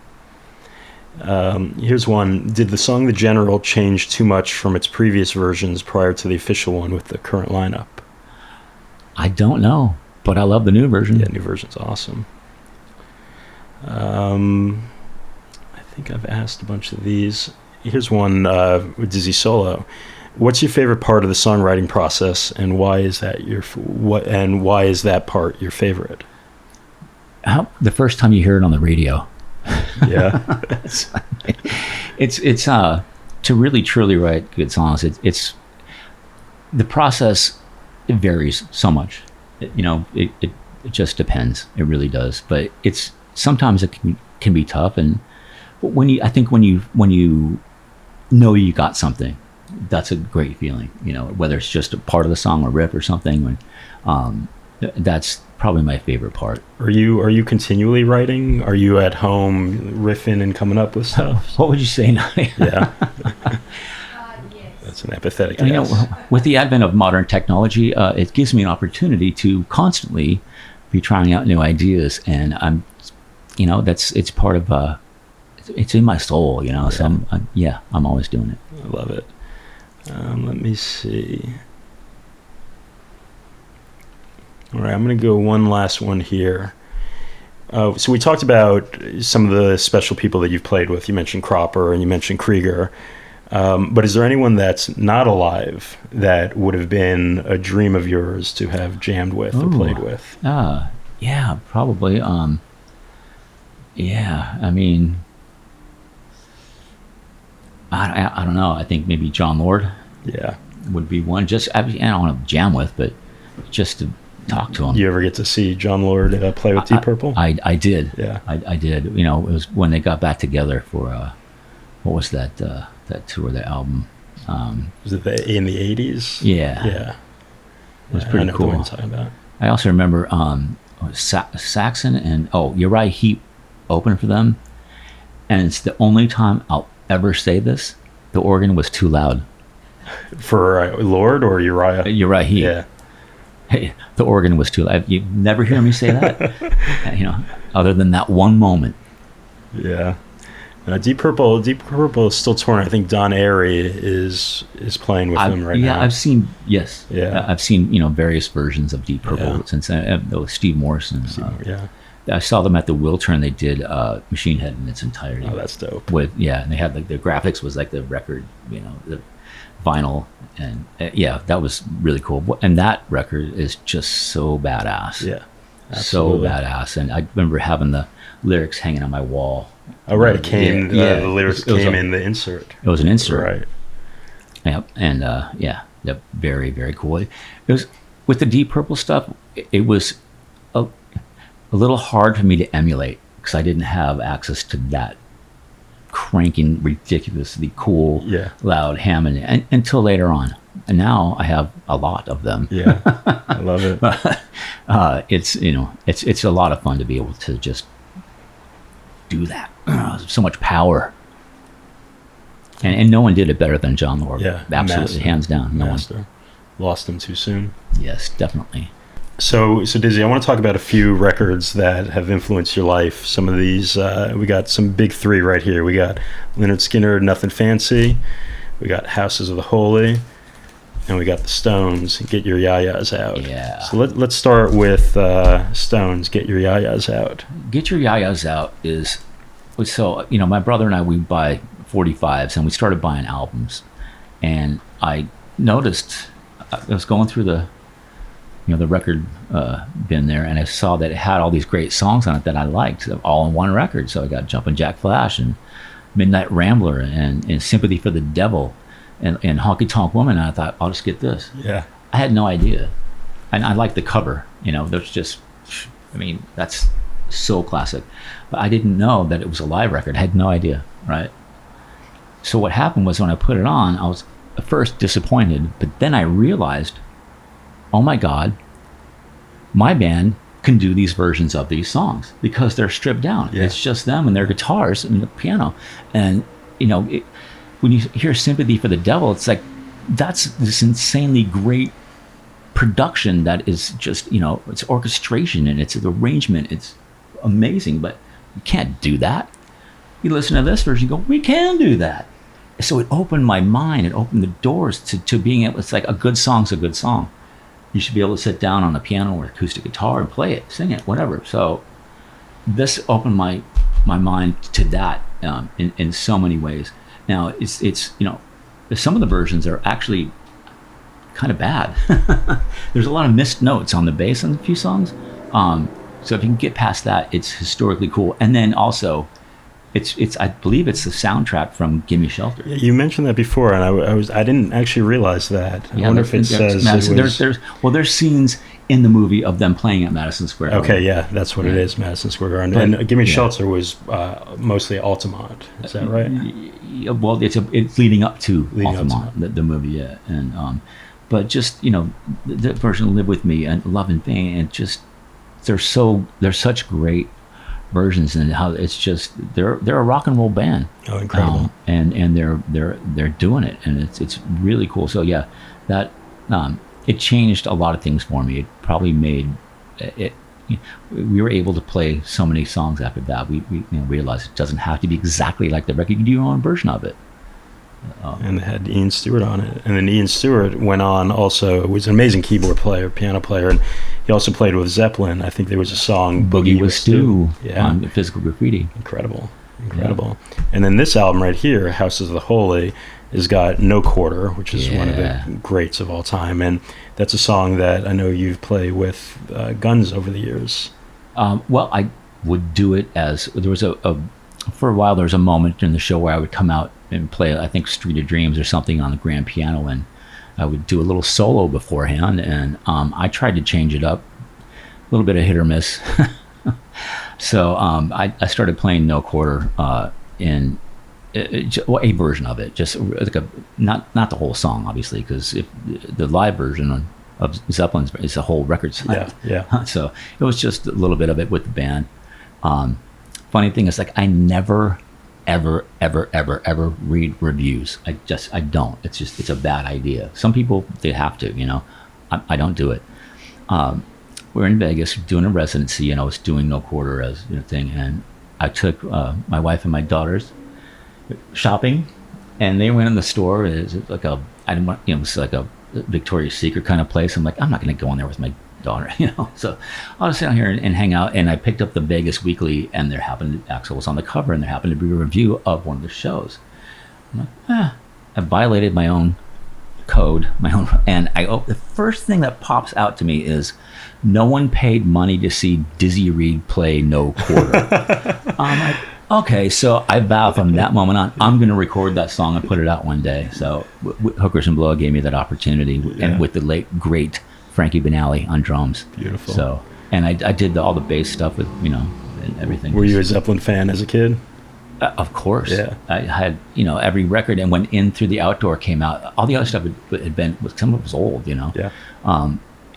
Here's one. Did the song The General change too much from its previous versions prior to the official one with the current lineup? I don't know, but I love the new version. Yeah, new version's awesome. I think I've asked a bunch of these. Here's one with Dizzy Solo. What's your favorite part of the songwriting process, and why is that why is that part your favorite? The first time you hear it on the radio. Yeah. it's to really truly write good songs. It's the process. It varies so much. It just depends. It really does. But it's sometimes it can be tough. And I think when you know you got something, that's a great feeling. You know, whether it's just a part of the song or riff or something. That's probably my favorite part. Are you continually writing? Are you at home riffing and coming up with stuff? What would you say now? Yeah. Yes. That's an empathetic You know, yes. with the advent of modern technology, it gives me an opportunity to constantly be trying out new ideas, and it's part of it's in my soul, you know. So I'm always doing it. I love it. Let me see. All right, I'm going to go one last one here. So we talked about some of the special people that you've played with. You mentioned Cropper and you mentioned Krieger. But is there anyone that's not alive that would have been a dream of yours to have jammed with or played with? Yeah, probably. Yeah, I mean, I don't know. I think maybe John Lord. Yeah, would be one. I don't want to jam with, but just to talk to him. You ever get to see John Lord play with Deep Purple? I did. Yeah, I did. You know, it was when they got back together for what was that tour, that album? Was it in the 80s? Yeah. Yeah. It was pretty cool. What I'm talking about. I also remember Saxon and Uriah Heep opened for them, and it's the only time I'll ever say this: the organ was too loud. For Lord or Uriah? Uriah Heep. Yeah. Hey, the organ was too loud. You never hear me say that, other than that one moment. Yeah. Deep Purple is still touring. I think Don Airey is playing with them right now. Yeah, I've seen. Yes. Yeah. I've seen various versions of Deep Purple since Steve Morrison. Yeah. I saw them at the Wiltern. They did Machine Head in its entirety. Oh, that's dope. And they had the graphics was like the record, the vinyl, and that was really cool. And that record is just so badass. Yeah, absolutely. So badass. And I remember having the lyrics hanging on my wall. Oh, right. It came. The lyrics it was came in the insert. It was an insert. Right. Yep. And very, very cool. It was with the Deep Purple stuff. It was a little hard for me to emulate because I didn't have access to that cranking, ridiculously cool, loud Hammond until later on. And now I have a lot of them. Yeah, I love it. It's a lot of fun to be able to just do that. So much power. And no one did it better than John Lord. Yeah, absolutely, master. Hands down. No Master. one. Lost him too soon. Yes, definitely. So Dizzy, I want to talk about a few records that have influenced your life. Some of these, we got some big three right here. We got Lynyrd Skynyrd, Nothing Fancy. We got Houses of the Holy. And we got the Stones, Get Your Yayas Out. Yeah. So let's start with Stones, Get Your Yayas Out. Get Your Yayas Out is, so, my brother and I, we buy 45s, and we started buying albums. And I noticed, I was going through the record bin there, and I saw that it had all these great songs on it that I liked, all in one record. So I got Jumpin' Jack Flash and Midnight Rambler and Sympathy for the Devil and Honky Tonk Woman. And I thought, I'll just get this. Yeah. I had no idea. And I liked the cover. There's just, that's so classic. But I didn't know that it was a live record. I had no idea, right? So what happened was when I put it on, I was at first disappointed, but then I realized, oh my God, my band can do these versions of these songs because they're stripped down. Yeah. It's just them and their guitars and the piano. And, when you hear Sympathy for the Devil, it's like, that's this insanely great production that is just, it's orchestration and it's an arrangement. It's amazing, but you can't do that. You listen to this version, you go, we can do that. So it opened my mind. It opened the doors to being able, it's like a good song's a good song. You should be able to sit down on a piano or acoustic guitar and play it, sing it, whatever. So this opened my mind to that in so many ways. Now it's some of the versions are actually kind of bad. There's a lot of missed notes on the bass on a few songs. So if you can get past that, it's historically cool. And then also, it's I believe it's the soundtrack from Gimme Shelter. You mentioned that before, and I didn't actually realize that. I wonder if it says there's scenes in the movie of them playing at Madison Square Garden. Okay, yeah, that's what it is, Madison Square Garden. And Gimme Shelter was mostly Altamont. Is that right? Well, it's leading up to Leading up to Altamont, the movie, yeah. And but just, you know, the version Live With Me and Love in Vain, and just they're such great versions, and how it's just they're a rock and roll band. Oh, incredible. And they're doing it, and it's really cool. So yeah, that it changed a lot of things for me. It probably made it. We were able to play so many songs after that. We realized it doesn't have to be exactly like the record. You can do your own version of it. And they had Ian Stewart on it. And then Ian Stewart went on also, was an amazing keyboard player, piano player, and he also played with Zeppelin. I think there was a song, Boogie with Stu, yeah, on Physical Graffiti. Incredible. And then this album right here, Houses of the Holy, has got No Quarter, which is one of the greats of all time. And that's a song that I know you've played with Guns over the years. Well, I would do it as, there was for a while there was a moment in the show where I would come out and play, I think, Street of Dreams or something on the grand piano, and I would do a little solo beforehand, and I tried to change it up, a little bit of hit or miss. So I started playing No Quarter in a version of it, just like not the whole song, obviously, because if the live version of Zeppelin's is a whole record side. Yeah. So it was just a little bit of it with the band. Funny thing is, like, I never ever read reviews. I don't. It's a bad idea. Some people, they have to, you know. I don't do it. We're in Vegas doing a residency, and I was doing No Quarter as a thing, and I took my wife and my daughters shopping, and they went in the store. It was like it was like a Victoria's Secret kind of place. I'm like, I'm not going to go in there with my daughter, you know. So I'll just sit down here and hang out. And I picked up the Vegas Weekly, and Axl was on the cover, and there happened to be a review of one of the shows. I'm like, I violated my own code, and the first thing that pops out to me is, no one paid money to see Dizzy Reed play No Quarter. I'm like, okay, so I vow from that moment on, I'm going to record that song and put it out one day. So Hookers and Blow gave me that opportunity, and with the late great Frankie Benally on drums. Beautiful. So, and I did all the bass stuff with, and everything. Were you a Zeppelin fan as a kid? Of course. Yeah. I had, every record, and when In Through the Outdoor came out, all the other stuff had been, some of it was old, Yeah.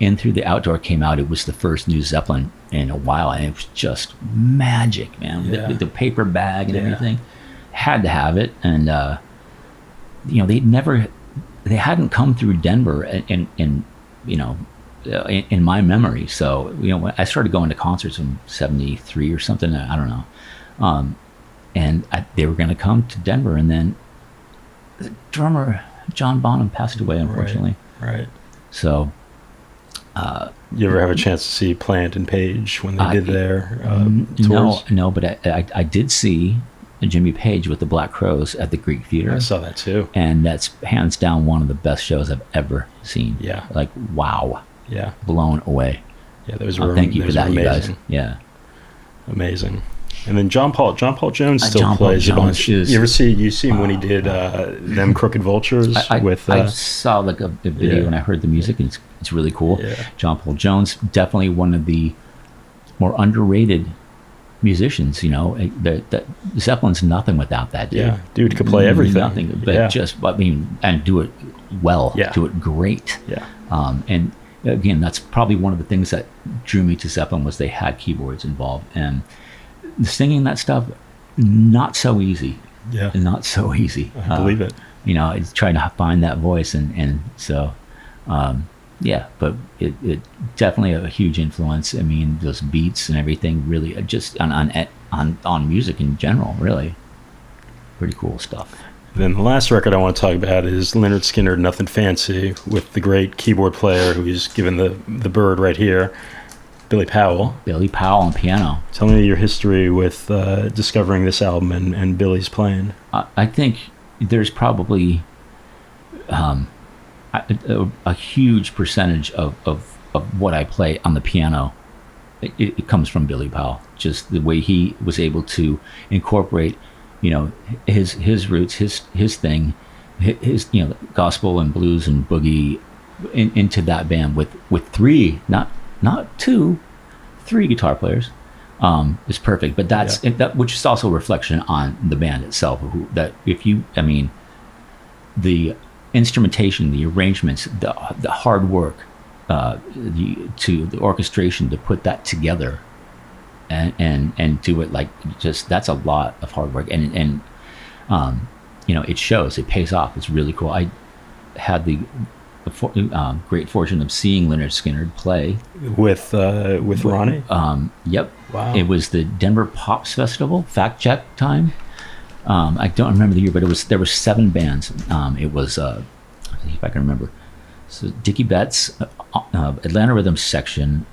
In Through the Outdoor came out. It was the first new Zeppelin in a while, and it was just magic, man. Yeah. The paper bag and everything. Had to have it. And, they hadn't come through Denver in my memory. So, when I started going to concerts in 73 or something, I don't know. And they were going to come to Denver, and then the drummer, John Bonham, passed away, unfortunately. Right. So, you ever have a chance to see Plant and Page when they did their tours? No, but I did see Jimmy Page with the Black Crowes at the Greek Theater. I saw that too. And that's hands down one of the best shows I've ever seen. Yeah. Like, wow. Yeah. Blown away. Yeah, those were thank you for that, amazing. You guys. Yeah. Amazing. And then John Paul Jones still John plays Paul a bunch. Jones You see him when he did them Crooked Vultures with. I saw like a video and I heard the music, and it's really cool. Yeah. John Paul Jones, definitely one of the more underrated musicians. That Zeppelin's nothing without that dude. Yeah, dude could play everything. Nothing, but and do it well. Yeah. Do it great. Yeah. And again, that's probably one of the things that drew me to Zeppelin, was they had keyboards involved, and singing that stuff, not so easy. Yeah. Not so easy. I believe it. It's trying to find that voice, and so, but it definitely a huge influence. I mean, those beats and everything, really, just on music in general, really, pretty cool stuff. Then the last record I want to talk about is Lynyrd Skynyrd, Nothing Fancy, with the great keyboard player who's given the bird right here, Billy Powell. Billy Powell on piano. Tell me your history with discovering this album and Billy's playing. I think there's probably a huge percentage of what I play on the piano. It comes from Billy Powell. Just the way he was able to incorporate, his roots, his thing, his gospel and blues and boogie into that band with three, not not 2, 3 guitar players is perfect. But that's that, which is also a reflection on the band itself. The instrumentation, the arrangements, the hard work, the orchestration to put that together, and do it like just that's a lot of hard work, and it shows, it pays off. It's really cool. I had the great fortune of seeing Lynyrd Skynyrd play with Ronnie. Yep. Wow. It was the Denver Pops Festival, fact check time. I don't remember the year, but there were 7 bands. It was I think if I can remember. So Dickie Betts, Atlanta Rhythm Section,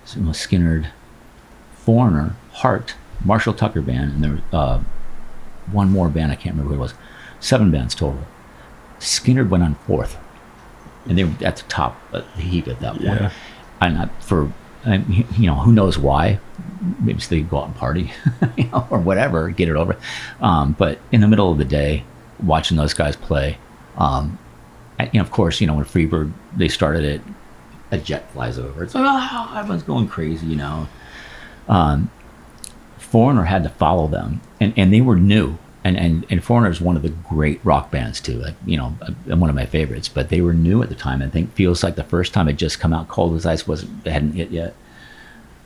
Skynyrd, Foreigner, Heart, Marshall Tucker Band, and there was one more band, I can't remember who it was. 7 bands total. Skynyrd went on 4th, and they were at the top of the heap at that point. Yeah. And who knows why? Maybe so they go out and party, or whatever, get it over. But in the middle of the day, watching those guys play, of course, when Freebird, they started it, a jet flies over. It's like, everyone's going crazy, Foreigner had to follow them, and they were new. And Foreigner is one of the great rock bands too, one of my favorites. But they were new at the time. I think feels like the first time it just come out. Cold as Ice hadn't hit yet.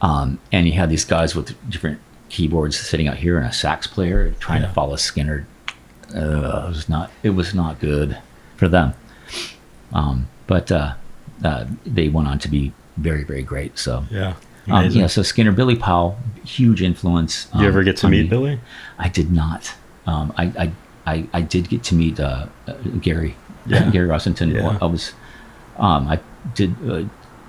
And you had these guys with different keyboards sitting out here and a sax player trying to follow Skynyrd. It was not good for them. But they went on to be very, very great. So yeah. So Skynyrd, Billy Powell, huge influence. Did you ever get to meet Billy? I did not. I did get to meet Gary, Gary Rossington. Yeah. I did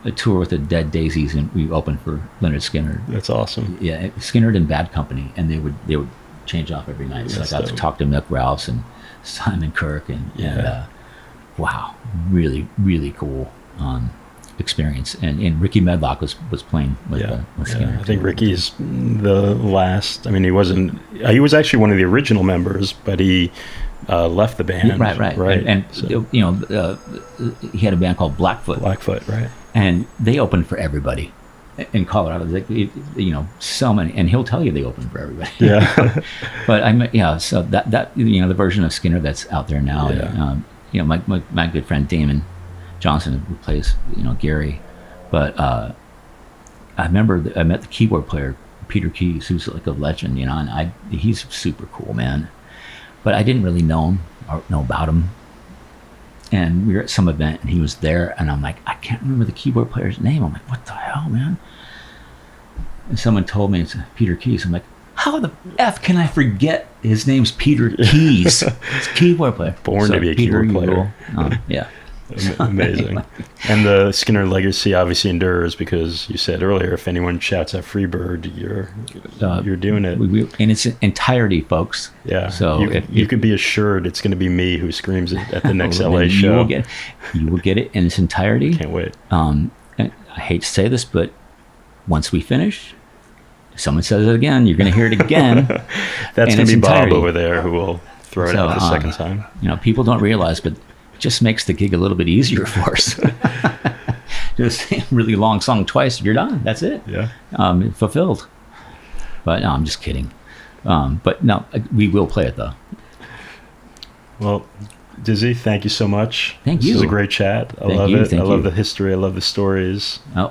a tour with the Dead Daisies, and we opened for Lynyrd Skynyrd. That's awesome. Yeah, Skynyrd and Bad Company, and they would change off every night. So I got to talk to Mick Rouse and Simon Kirke, and wow, really, really cool experience. And Ricky Medlock was playing with Skynyrd. I think Ricky's the last. I mean, he was actually one of the original members, but he left the band. Right. And he had a band called Blackfoot, right. And they opened for everybody in Colorado. So many, and he'll tell you they opened for everybody. Yeah. But so that the version of Skynyrd that's out there now. Yeah. My good friend Damon Johnson, who plays Gary, but I remember I met the keyboard player Peter Keys, who's like a legend, and he's super cool, man. But I didn't really know him or know about him. And we were at some event, and he was there, and I'm like, I can't remember the keyboard player's name. I'm like, what the hell, man? And someone told me it's Peter Keys. I'm like, how the F can I forget his name's Peter Keys? It's a keyboard player. Born to be a keyboard player. Yeah. Amazing. And the Skynyrd legacy obviously endures because you said earlier, if anyone shouts at Freebird, you're doing it in its entirety, folks. Yeah. So you could be assured it's going to be me who screams it at the next LA show. You will get it in its entirety. Can't wait. And I hate to say this, but once we finish, if someone says it again, you're going to hear it again. That's going to be Bob over there who will throw it out the second time. People don't realize, but just makes the gig a little bit easier for us. Just a really long song twice, you're done. That's it. Yeah. Fulfilled. But no, I'm just kidding. But no, we will play it though. Well, Dizzy, thank you so much. Thank you. This was a great chat. I love it. I love the history. I love the stories. Oh,